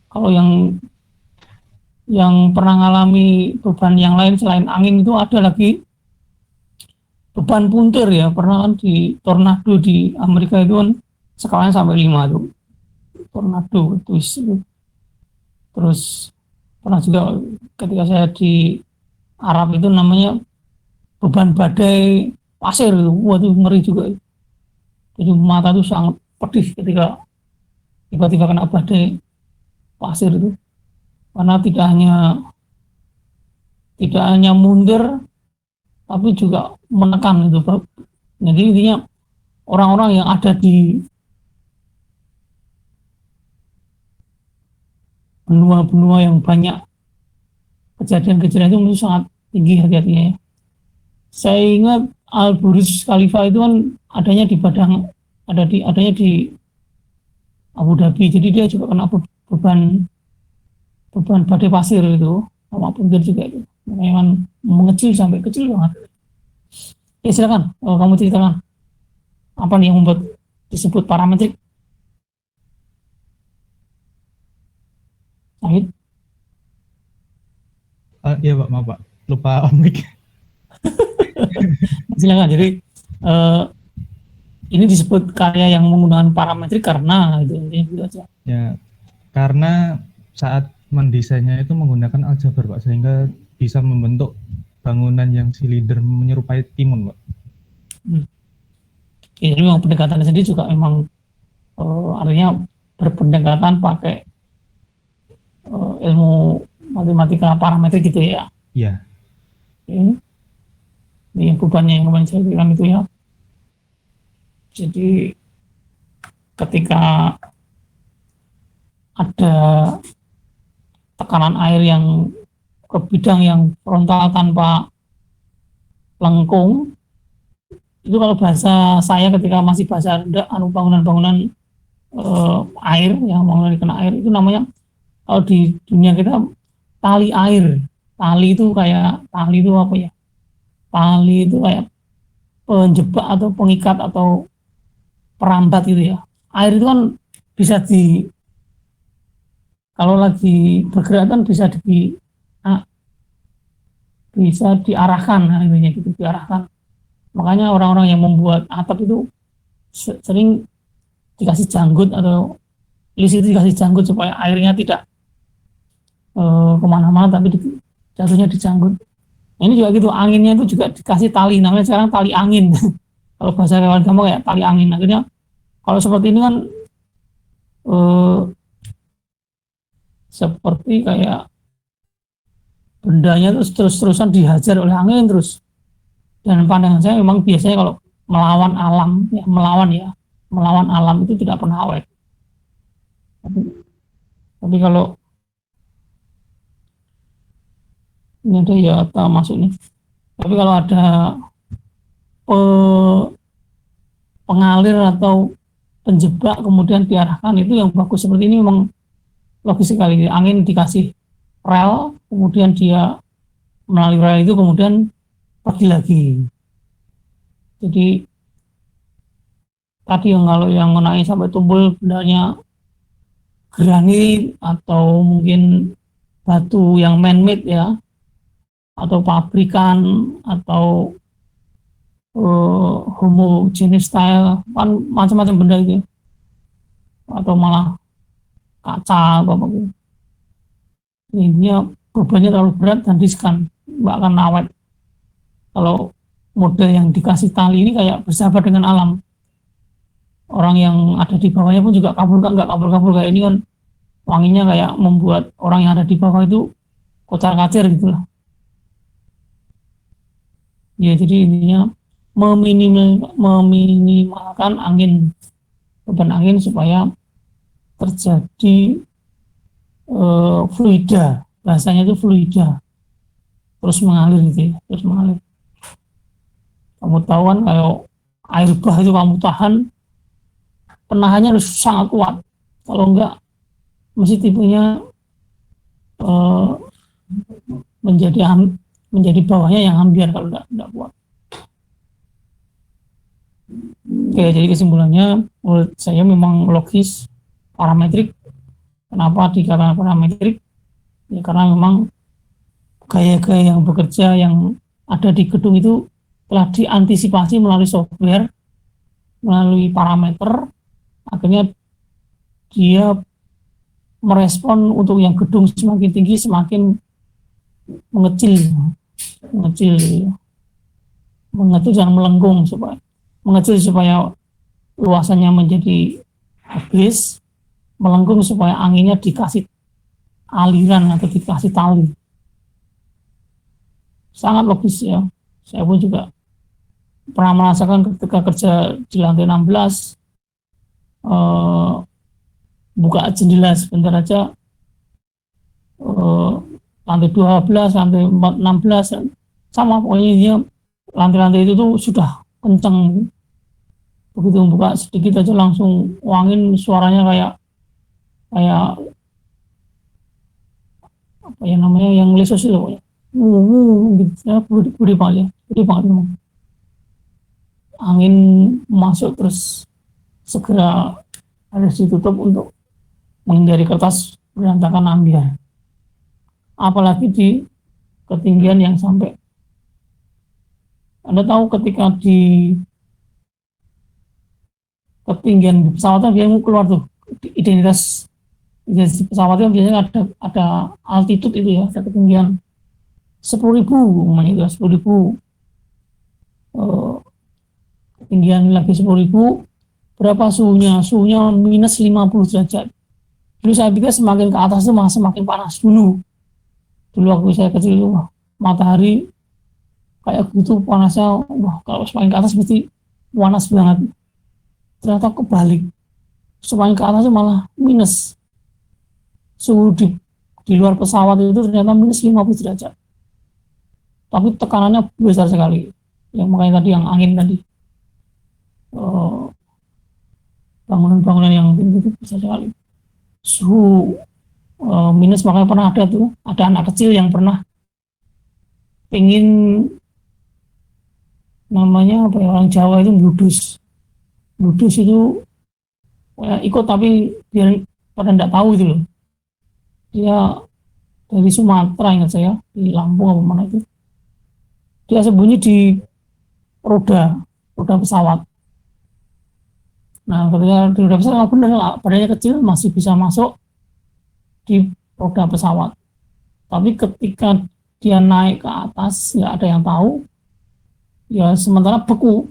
kalau yang pernah ngalami beban yang lain selain angin itu ada lagi beban puntir ya, pernah kan di tornado di Amerika itu kan skalanya sampai 5 tuh tornado itu. Terus pernah juga ketika saya di Arab itu namanya beban badai pasir, waduh ngeri juga. Jadi mata itu sangat pedih ketika tiba-tiba kena badai pasir itu, karena tidak hanya mundur tapi juga menekan itu. Jadi intinya orang-orang yang ada di benua-benua yang banyak kejadian-kejadian itu menurut sangat tinggi hati-hatinya ya. Saya ingat Al-Burj Khalifa itu kan adanya di Abu Dhabi, jadi dia juga kena beban badai pasir itu, sama puntir juga itu, memang mengecil sampai kecil banget. Ya silakan, kamu ceritakan apa nih yang membuat disebut parametrik. Sahid? Iya Pak, maaf Pak, lupa on mic. Silakan. Jadi ini disebut karya yang menggunakan parametrik karena itu intinya gitu aja. Ya, karena saat mendesainnya itu menggunakan aljabar Pak, sehingga bisa membentuk bangunan yang silinder menyerupai timun Pak. Ya, jadi memang pendekatannya sendiri juga memang artinya berpendekatan pakai ilmu matematika parametrik gitu ya. Iya. Ini bebannya yang kemarin saya bilang itu ya. Jadi ketika ada tekanan air yang ke bidang yang frontal tanpa lengkung, itu kalau bahasa saya ketika masih bahasa bangunan-bangunan air yang bangunan kena air itu namanya, kalau di dunia kita, tali air. Tali itu apa ya? Tali itu kayak penjebak atau pengikat atau perambat gitu ya. Air itu kan bisa kalau lagi bergerak kan bisa diarahkan, intinya gitu, diarahkan. Makanya orang-orang yang membuat atap itu sering dikasih janggut atau list itu dikasih janggut supaya airnya tidak kemana-mana tapi jatuhnya di janggut. Ini juga gitu, anginnya itu juga dikasih tali, namanya sekarang tali angin. Kalau bahasa kawan kamu kayak tali angin. Akhirnya kalau seperti ini kan seperti kayak bendanya terus-terusan dihajar oleh angin terus. Dan pandangan saya memang biasanya kalau melawan alam itu tidak pernah awet. Tapi kalau ini ada ya masuk nih. Tapi kalau ada pengalir atau penjebak kemudian diarahkan, itu yang bagus seperti ini memang logis sekali. Angin dikasih rel, kemudian dia melalui rel itu kemudian pergi lagi. Jadi tadi kalau yang mengenai sampai tumpul bendanya granit atau mungkin batu yang man-made ya, atau pabrikan atau homogeneous style, kan macam-macam benda itu, atau malah kaca atau apa gitu. Intinya bebannya terlalu berat dan riskan, nggak akan awet. Kalau model yang dikasih tali ini kayak bersahabat dengan alam. Orang yang ada di bawahnya pun juga nggak kabur kayak ini kan, wanginya kayak membuat orang yang ada di bawah itu kocar-kacir gitu lah. Ya, jadi intinya meminimalkan beban angin supaya terjadi fluida, bahasanya itu fluida, terus mengalir gitu ya, terus mengalir. Kamu tahu kan kalau air bah itu kamu tahan, penahannya harus sangat kuat, kalau enggak mesti tipenya menjadi bawahnya yang ambiar kalau tidak kuat. Oke, jadi kesimpulannya menurut saya memang logis parametrik. Kenapa dikatakan parametrik? Ya karena memang gaya-gaya yang bekerja yang ada di gedung itu telah diantisipasi melalui software, melalui parameter, akhirnya dia merespon untuk yang gedung semakin tinggi semakin mengecil dan melengkung supaya luasannya menjadi habis, melengkung supaya anginnya dikasih aliran atau dikasih tali. Sangat logis ya. Saya pun juga pernah merasakan ketika kerja di lantai 16, buka jendela sebentar aja, lantai 12, lantai 16, sama pokoknya dia lantai-lantai itu tuh sudah kencang. Begitu buka sedikit aja langsung angin, suaranya kayak apa ya namanya, yang lesos itu pokoknya. Gitu ya, gede banget memang. Angin masuk terus segera harus ditutup untuk menghindari kertas berantakan ambiar. Apalagi di ketinggian yang sampai, Anda tahu ketika di ketinggian pesawat dia keluar tuh identitas pesawatnya, biasanya ada altitude itu ya, ada ketinggian 10.000 itu 10.000, ketinggian lagi 10.000, berapa suhunya minus 50 derajat. Dulu saya pikir semakin ke atas itu semakin panas. Dulu waktu saya kecil itu matahari kayak gitu panasnya, wah kalau semakin ke atas mesti panas banget. Ternyata kebalik, semakin ke atas itu malah minus. Suhu di luar pesawat itu ternyata minus 50 derajat. Tapi tekanannya besar sekali. Yang makanya tadi yang angin tadi, bangunan-bangunan yang tinggi itu besar sekali. Suhu minus, makanya pernah ada anak kecil yang pernah pengen, namanya apa ya, orang Jawa itu bludus itu ya, ikut, tapi biar pada tidak tahu itu loh. Dia dari Sumatera, ingat saya, di Lampung apa mana itu. Dia sembunyi di roda pesawat. Nah, ketika di roda pesawat benar, badannya kecil masih bisa masuk di roda pesawat. Tapi ketika dia naik ke atas, nggak ada yang tahu. Ya sementara beku,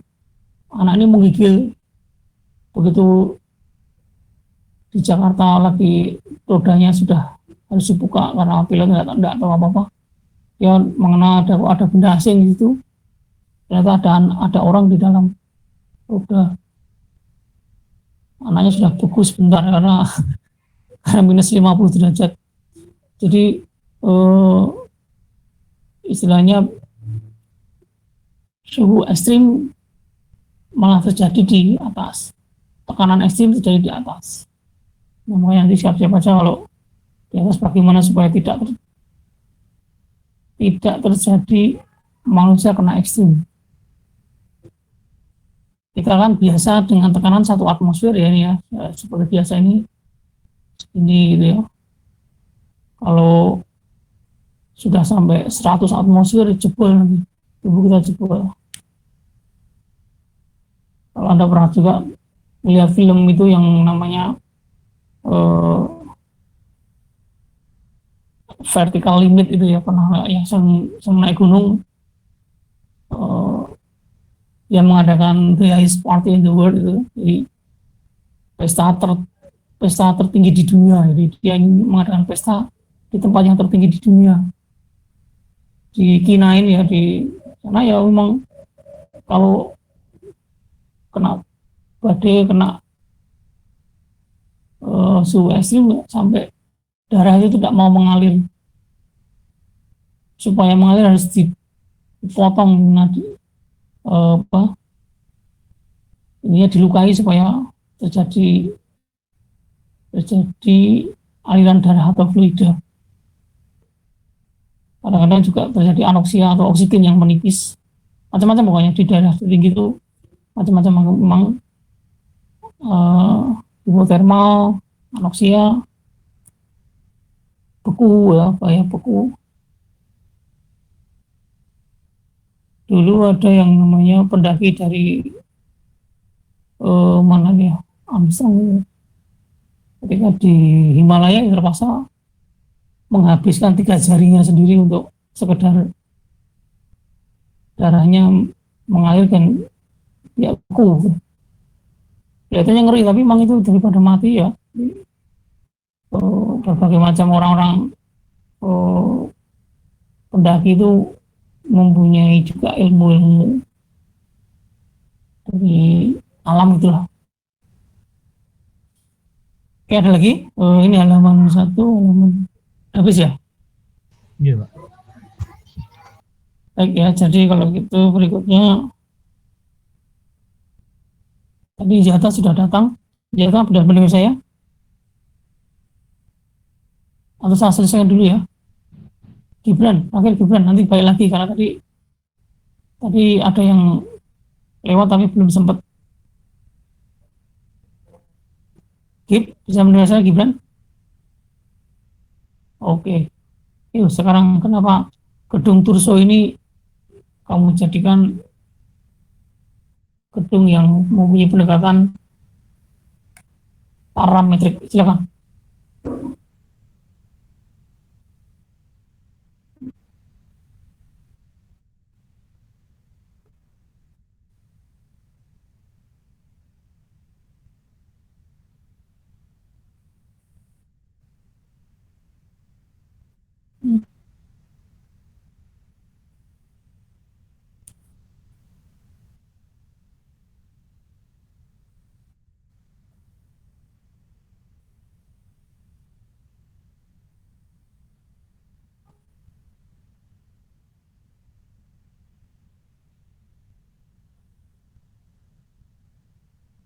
anak ini menggigil. Begitu di Jakarta lagi rodanya sudah harus dibuka karena pilot nggak tahu apa-apa. Ya mengenal ada benda asing di situ. Ternyata ada orang di dalam roda. Anaknya sudah beku sebentar karena minus 50 derajat. Jadi istilahnya suhu ekstrim malah terjadi di atas. Tekanan ekstrim terjadi di atas. Namanya nanti siap-siap aja kalau di atas bagaimana supaya tidak terjadi manusia kena ekstrim. Kita kan biasa dengan tekanan 1 atmosfer ya ini ya, seperti biasa ini gitu ya. Kalau sudah sampai 100 atmosfer jebol nanti, tubuh kita jebol. Kalau Anda pernah juga melihat film itu yang namanya Vertical Limit itu ya, pernah yang naik gunung, yang mengadakan the highest party in the world itu, jadi pesta tertinggi di dunia. Jadi dia mengadakan pesta di tempat yang tertinggi di dunia, di Kinain ya, di sana ya. Memang kalau kena badai, kena suhu ekstrim sampai darah itu tidak mau mengalir. Supaya mengalir harus dipotong ininya dilukai supaya terjadi aliran darah atau fluida. Kadang-kadang juga terjadi anoksia atau oksigen yang menipis. Macam-macam pokoknya di daerah tinggi itu macam-macam memang hipotermal, anoksia, beku ya, bahaya beku. Dulu ada yang namanya pendaki dari mana ya, Armstrong, ketika di Himalaya terpaksa menghabiskan 3 jarinya sendiri untuk sekedar darahnya mengalir dan ya beku. Kelihatannya ngeri, tapi memang itu daripada mati ya. Berbagai macam orang-orang pendaki itu mempunyai juga ilmu-ilmu dari alam itulah. Oke, ada lagi? Ini halaman 1, halaman habis ya? Iya, Pak. Baik ya, jadi kalau gitu berikutnya tadi Jata sudah datang. Jata sudah mendengar saya? Atau saya selesaikan dulu ya? Gibran, akhir Gibran, nanti balik lagi karena tadi ada yang lewat tapi belum sempat. Gib, bisa mendengar saya Gibran? Oke. Yuk, sekarang kenapa gedung Turso ini kamu jadikan gedung yang mempunyai pendekatan parametrik? Silakan.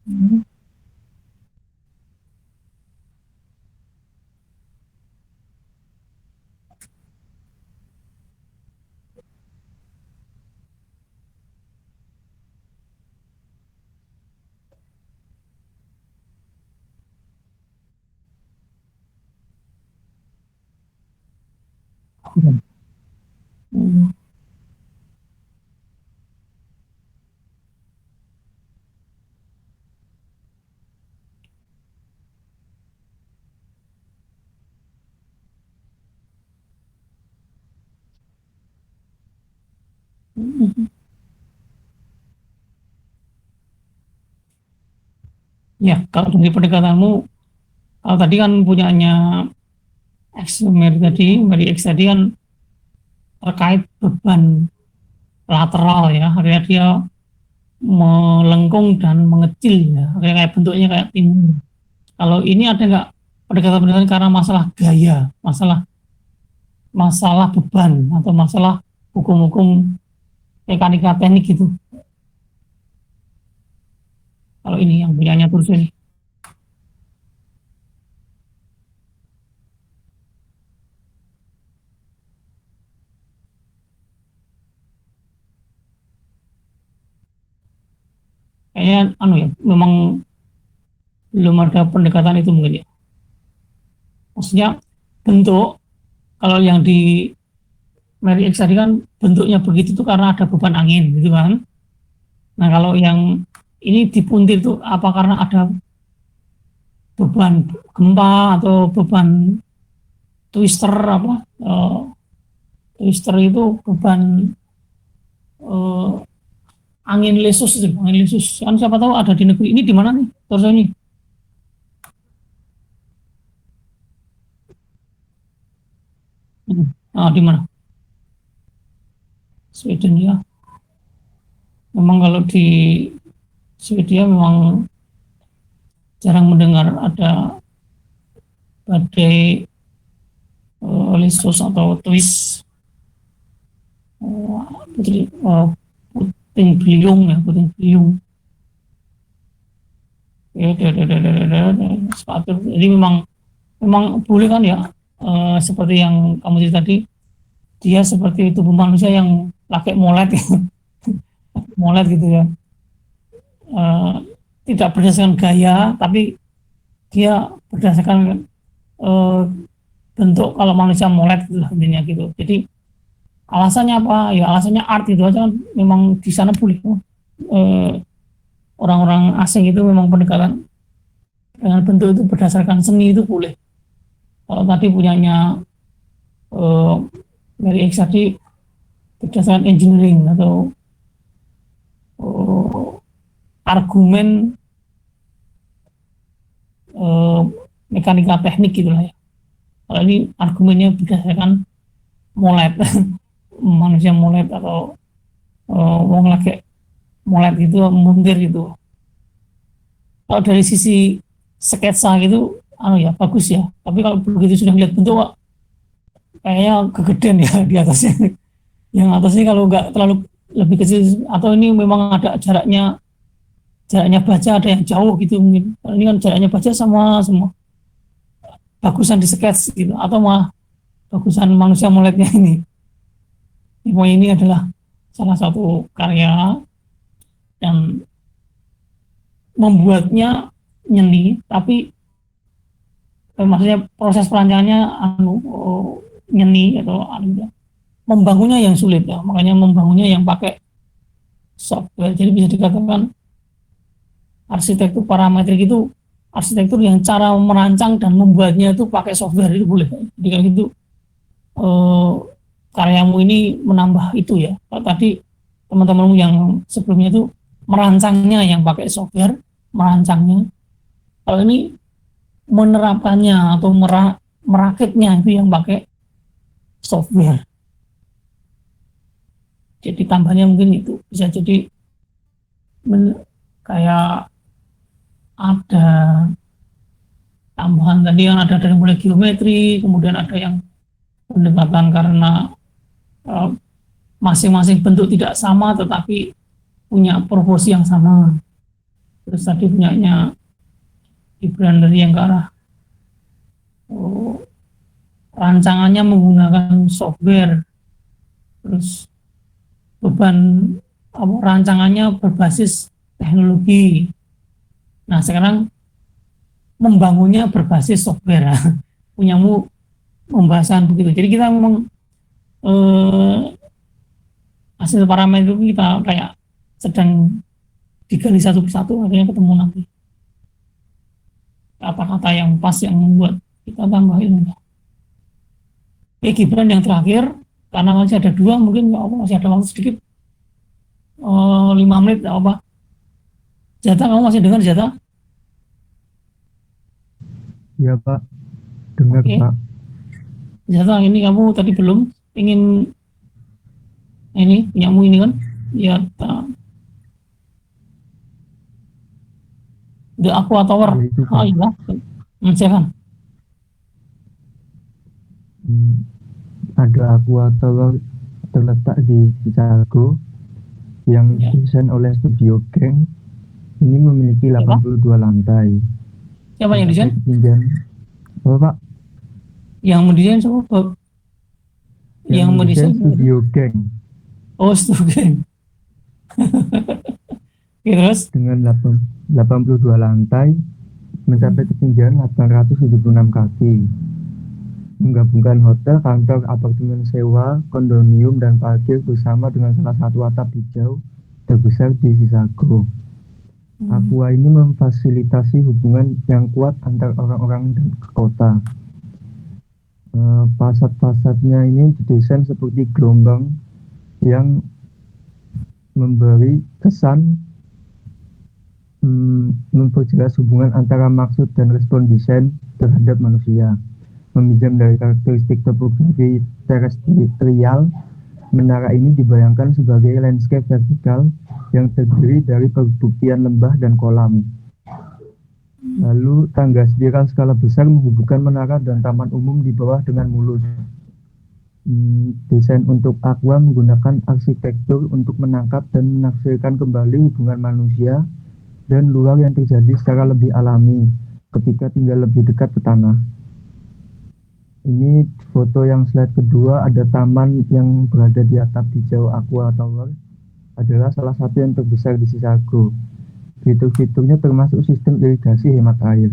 Hmm. Ya, kalau dari pendekatanmu, kalau tadi kan punyanya Mary X tadi kan terkait beban lateral ya, akhirnya dia melengkung dan mengecil ya, akhirnya kayak bentuknya kayak timun. Kalau ini ada nggak pendekatan-pendekatan karena masalah gaya, masalah beban atau masalah hukum-hukum mekanika teknik gitu? Kalau ini yang punyanya Turso ini. Kayaknya ya, memang belum ada pendekatan itu mungkin ya. Maksudnya bentuk, kalau yang di Mary X tadi kan bentuknya begitu tuh karena ada beban angin gitu kan. Nah kalau yang ini dipuntir tuh apa karena ada beban gempa atau beban twister apa? Twister itu beban angin lesus itu, angin lesus. Kan siapa tahu ada di negeri ini, di mana nih Torso ini? Di mana? Sweden ya. Memang kalau di Swedia memang jarang mendengar ada badai lesus atau twist, puting beliung ya, puting beliung. Jadi memang boleh kan ya, seperti yang kamu cerita tadi, dia seperti tubuh manusia yang pakai molet molet gitu ya. Tidak berdasarkan gaya, tapi dia berdasarkan bentuk. Kalau manusia molet gitu lah intinya gitu. Jadi alasannya apa? Ya alasannya art itu aja kan. Memang di sana boleh orang-orang asing itu memang pendekatan dengan bentuk itu berdasarkan seni itu boleh. Kalau tadi punyanya Mary X tadi berdasarkan engineering atau argumen mekanika teknik gitulah ya. Kalau ini argumennya berdasarkan molet manusia molet atau wong lagi molet gitu muntir gitu. Kalau dari sisi sketsa gitu ya bagus ya, tapi kalau begitu sudah lihat bentuk kok kayaknya kegedean ya di atasnya. Yang atasnya kalau nggak terlalu lebih kecil, atau ini memang ada jaraknya baja ada yang jauh gitu mungkin. Ini kan jaraknya baja sama semua bagusan di sketch gitu, atau malah bagusan manusia moletnya ini. Ini adalah salah satu karya yang membuatnya nyeni, tapi maksudnya proses perancangannya nyeni atau membangunnya yang sulit ya, makanya membangunnya yang pakai software. Jadi bisa dikatakan arsitektur parametrik itu arsitektur yang cara merancang dan membuatnya itu pakai software itu boleh. Jadi kayak gitu karyamu ini menambah itu ya. Kalau tadi teman-temanmu yang sebelumnya itu merancangnya yang pakai software, merancangnya. Kalau ini menerapkannya atau merakitnya itu yang pakai software. Jadi tambahnya mungkin itu bisa jadi kayak ada tambahan tadi yang ada dari mulai geometri, kemudian ada yang pendekatan karena masing-masing bentuk tidak sama tetapi punya proporsi yang sama. Terus tadi punyanya Gibran dari yang ke arah rancangannya menggunakan software, terus beban rancangannya berbasis teknologi. Nah sekarang membangunnya berbasis software. Punyamu pembahasan begitu. Jadi kita memang hasil parameter itu kita kayak sedang digali satu persatu, akhirnya ketemu nanti kata-kata yang pas yang membuat kita tambah ilmu. Gibran yang terakhir, karena masih ada dua, mungkin masih ada waktu sedikit, 5 menit apa. Jata, kamu masih dengar Jata? Iya Pak, dengar Pak. Jata, ini kamu tadi belum ingin ini punyamu ini kan? Jata. The Aqua Tower. Oh iya, silakan. Ada Aqua Tower terletak di Chicago yang desain oleh Studio Gang. Ini memiliki 82 lantai. Siapa yang desain? Ketinggian. Apa Pak? Yang mendesain siapa? Yang mendesain Studio Gang. Oh, Studio Gang. Terus? Dengan 82 lantai, mencapai ketinggian 876 kaki. Menggabungkan hotel, kantor, apartemen sewa, kondominium, dan parkir bersama dengan salah satu atap hijau terbesar di Chicago. Aqua ini memfasilitasi hubungan yang kuat antar orang-orang dan kota. Fasad-fasadnya ini didesain seperti gelombang yang memberi kesan memperjelas hubungan antara maksud dan respon desain terhadap manusia. Meminjam dari karakteristik topografi terestrial, menara ini dibayangkan sebagai landscape vertikal yang terdiri dari perbuktian lembah dan kolam. Lalu tangga spiral skala besar menghubungkan menara dan taman umum di bawah dengan mulus. Desain untuk Aqua menggunakan arsitektur untuk menangkap dan menafsirkan kembali hubungan manusia dan luar yang terjadi secara lebih alami ketika tinggal lebih dekat ke tanah. Ini foto yang slide kedua ada taman yang berada di atap hijau Aqua Tower adalah salah satu yang terbesar di Chicago. Fitur-fiturnya termasuk sistem irigasi hemat air.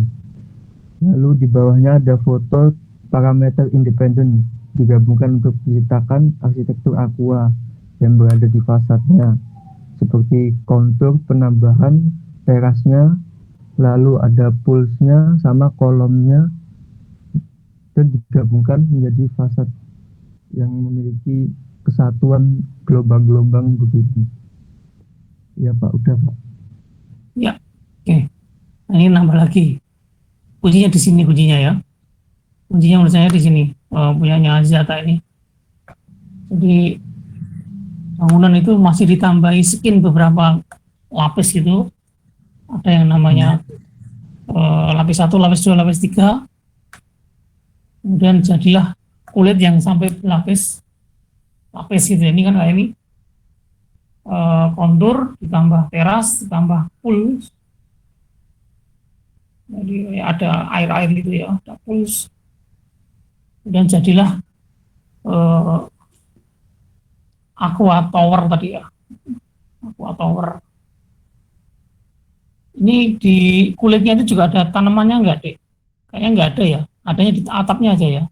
Lalu di bawahnya ada foto parameter independen digabungkan untuk menciptakan arsitektur Aqua yang berada di fasadnya, seperti kontur penambahan terasnya, lalu ada pulsnya sama kolomnya, dan digabungkan menjadi fasad yang memiliki kesatuan gelombang-gelombang begini. Ya Pak, udah Pak. Ya, oke. Nah, ini nambah lagi. Kuncinya di sini kuncinya ya. Kuncinya menurut saya di sini. Punyanya Zata ini. Jadi bangunan itu masih ditambahi skin beberapa lapis gitu. Ada yang namanya lapis 1, lapis 2, lapis 3. Kemudian jadilah kulit yang sampai lapis gitu. Ini kan kayak ini kontur ditambah teras ditambah puls. Jadi ada air gitu ya, ada puls. Kemudian jadilah Aqua Tower tadi ya, Aqua Tower. Ini di kulitnya itu juga ada tanamannya enggak, Dek? Kayaknya enggak ada ya, adanya di atapnya aja ya.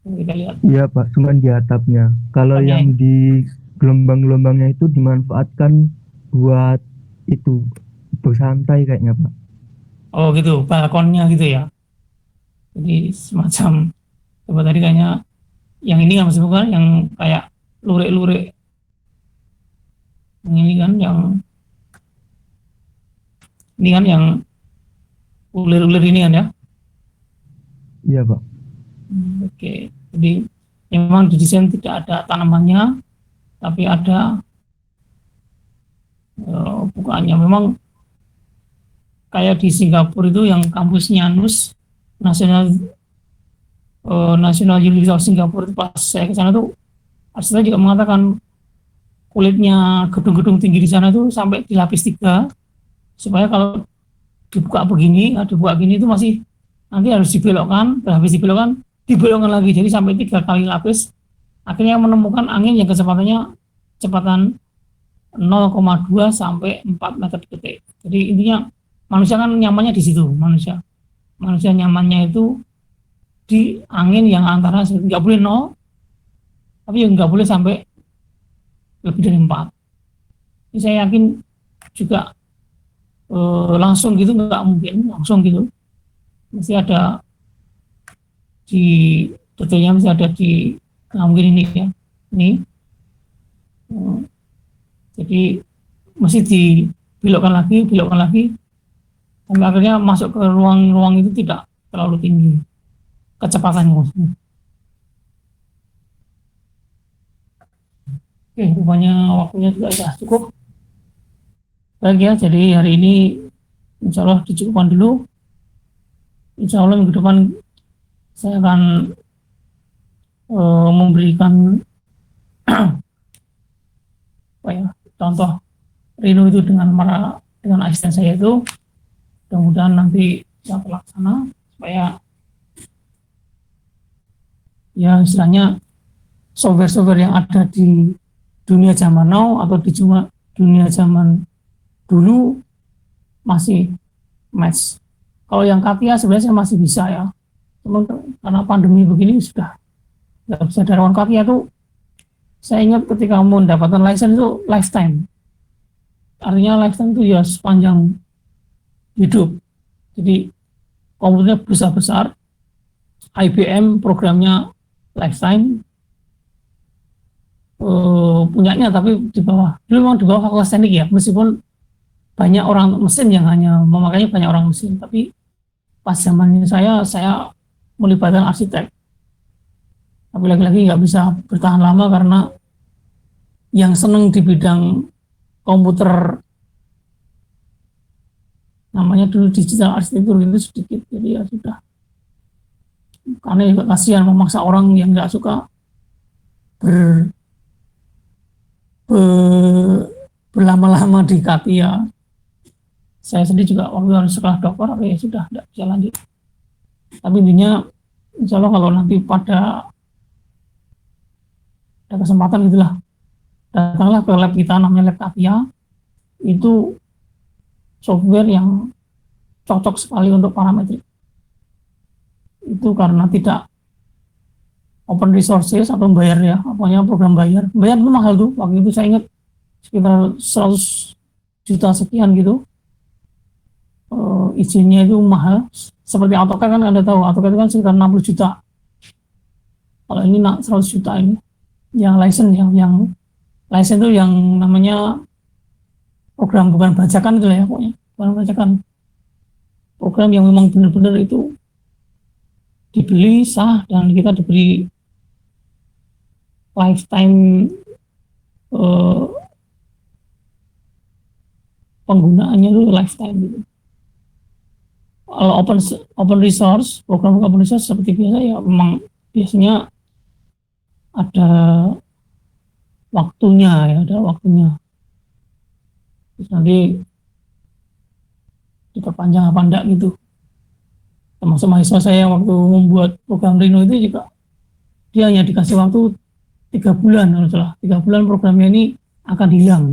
Kita lihat. Iya Pak, cuma di atapnya. Kalau Atapnya yang di gelombang-gelombangnya itu dimanfaatkan buat itu bersantai kayaknya Pak. Oh gitu, balkonnya gitu ya. Jadi semacam, coba tadi kayaknya yang ini kan masih bukan, yang kayak lurik-lurik. Yang ini kan yang ulir-ulir ini kan ya. Iya Pak. Oke, jadi memang didesain tidak ada tanamannya, tapi ada bukaannya. Memang kayak di Singapura itu yang kampusnya NUS, National University of Singapore, itu pas saya ke sana tuh arsitek juga mengatakan kulitnya gedung-gedung tinggi di sana tuh sampai dilapis 3 supaya kalau dibuka begini, dibuka gini itu masih nanti harus dibelokkan, habis dibelokkan lagi, jadi sampai 3 kali lapis. Akhirnya menemukan angin yang kecepatannya kecepatan 0,2 sampai 4 meter detik. Jadi intinya manusia kan nyamannya di situ, manusia nyamannya itu di angin yang antara nggak boleh 0, tapi nggak boleh sampai lebih dari 4. Ini saya yakin juga langsung gitu nggak mungkin, langsung gitu. Mesti ada di detailnya, mesti ada di, nggak mungkin ini ya, ini. Jadi mesti dibelokkan lagi, sampai akhirnya masuk ke ruang-ruang itu tidak terlalu tinggi kecepatannya. Oke, rupanya waktunya juga sudah cukup. Baik ya, jadi hari ini insya Allah dicukupkan dulu. Insya Allah minggu depan saya akan memberikan contoh Reno itu dengan asisten saya itu. Mudah-mudahan nanti bisa terlaksana supaya ya istilahnya software-software yang ada di dunia zaman now atau di dunia zaman dulu masih match. Kalau yang Katia sebenarnya saya masih bisa ya, cuman karena pandemi begini sudah nggak bisa. Darawan Katia tuh saya ingat ketika mau mendapatkan license itu lifetime, artinya lifetime itu ya sepanjang hidup. Jadi komputernya besar-besar, IBM programnya lifetime, punyanya tapi di bawah, dulu memang di bawah Fakultas Teknik ya, meskipun banyak orang mesin yang hanya memakainya, banyak orang mesin, tapi pas zamannya saya melibatkan arsitek, tapi lagi-lagi nggak bisa bertahan lama karena yang seneng di bidang komputer namanya dulu digital arsitektur itu sedikit, jadi ya sudah, karena juga kasihan memaksa orang yang nggak suka berlama-lama di Katia. Saya sendiri juga waktu harus sekolah dokter, ya sudah tidak bisa lanjut. Tapi intinya insya Allah kalau nanti pada ada kesempatan gitulah, datanglah ke lab kita namanya lab Katia. Itu software yang cocok sekali untuk parametrik. Itu karena tidak open resources atau bayar ya, apanya program bayar itu mahal tuh. Waktu itu saya ingat sekitar 100 juta sekian gitu. Izinnya itu mahal. Seperti AutoCAD kan Anda tahu, AutoCAD itu kan sekitar 60 juta. Kalau ini 100 juta ini. Yang license, yang license itu yang namanya program bukan bajakan itu ya pokoknya. Bukan bajakan. Program yang memang benar-benar itu dibeli sah dan kita diberi lifetime penggunaannya itu lifetime gitu. Kalau open resource, program open resource seperti biasa ya memang biasanya ada waktunya ya, Terus nanti diperpanjang apa enggak gitu. Termasuk mahasiswa saya waktu membuat program Rhino itu juga dia hanya dikasih waktu 3 bulan, kalau salah 3 bulan programnya ini akan hilang.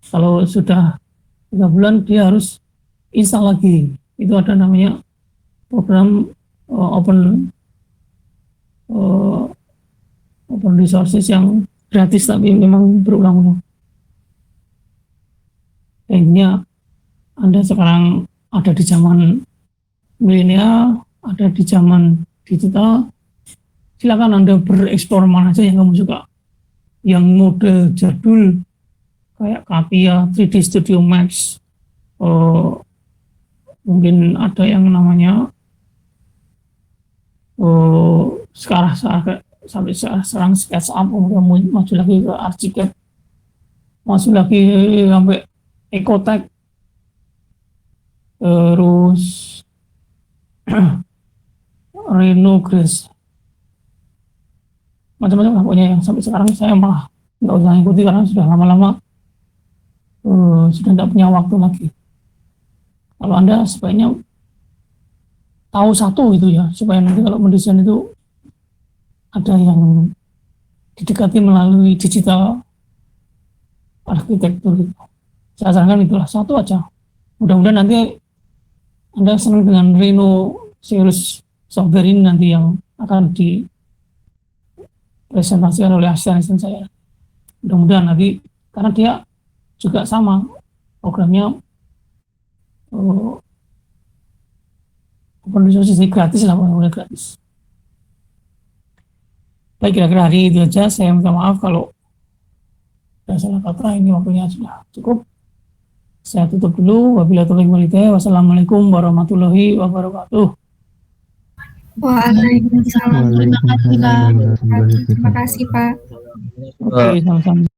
Kalau sudah 3 bulan dia harus install lagi. Itu ada namanya program open resources yang gratis tapi memang berulang-ulang. Kayaknya Anda sekarang ada di zaman milenial, ada di zaman digital. Silakan Anda bereksplor mana saja yang kamu suka. Yang mode jadul kayak Katia, 3D Studio Max, mungkin ada yang namanya sekarang sampai sekarang SketchUp, kemudian maju lagi ke Archicad, maju lagi sampai Ecotech, terus Rhino Grace, macam-macam lah pokoknya yang sampai sekarang saya malah nggak usah ngikuti karena sudah lama-lama sudah tidak punya waktu lagi. Kalau Anda sebaiknya tahu satu itu ya, supaya nanti kalau mendesain itu ada yang didekati melalui digital arsitektur gitu. Saya sarankan itulah satu aja. Mudah-mudahan nanti Anda senang dengan Rhino series software ini nanti yang akan dipresentasikan oleh asisten saya. Mudah-mudahan nanti, karena dia juga sama programnya open resource gratis lah, benar-benar gratis. Baik, kira-kira hari itu aja. Saya minta maaf kalau ada salah kata. Ini waktunya sudah cukup. Saya tutup dulu. Wabillahi taufiq wal hidayah. Wassalamualaikum warahmatullahi wabarakatuh. Waalaikumsalam. Waalaikumsalam warahmatullahi wabarakatuh. Terima kasih Pak. Oke, sama-sama.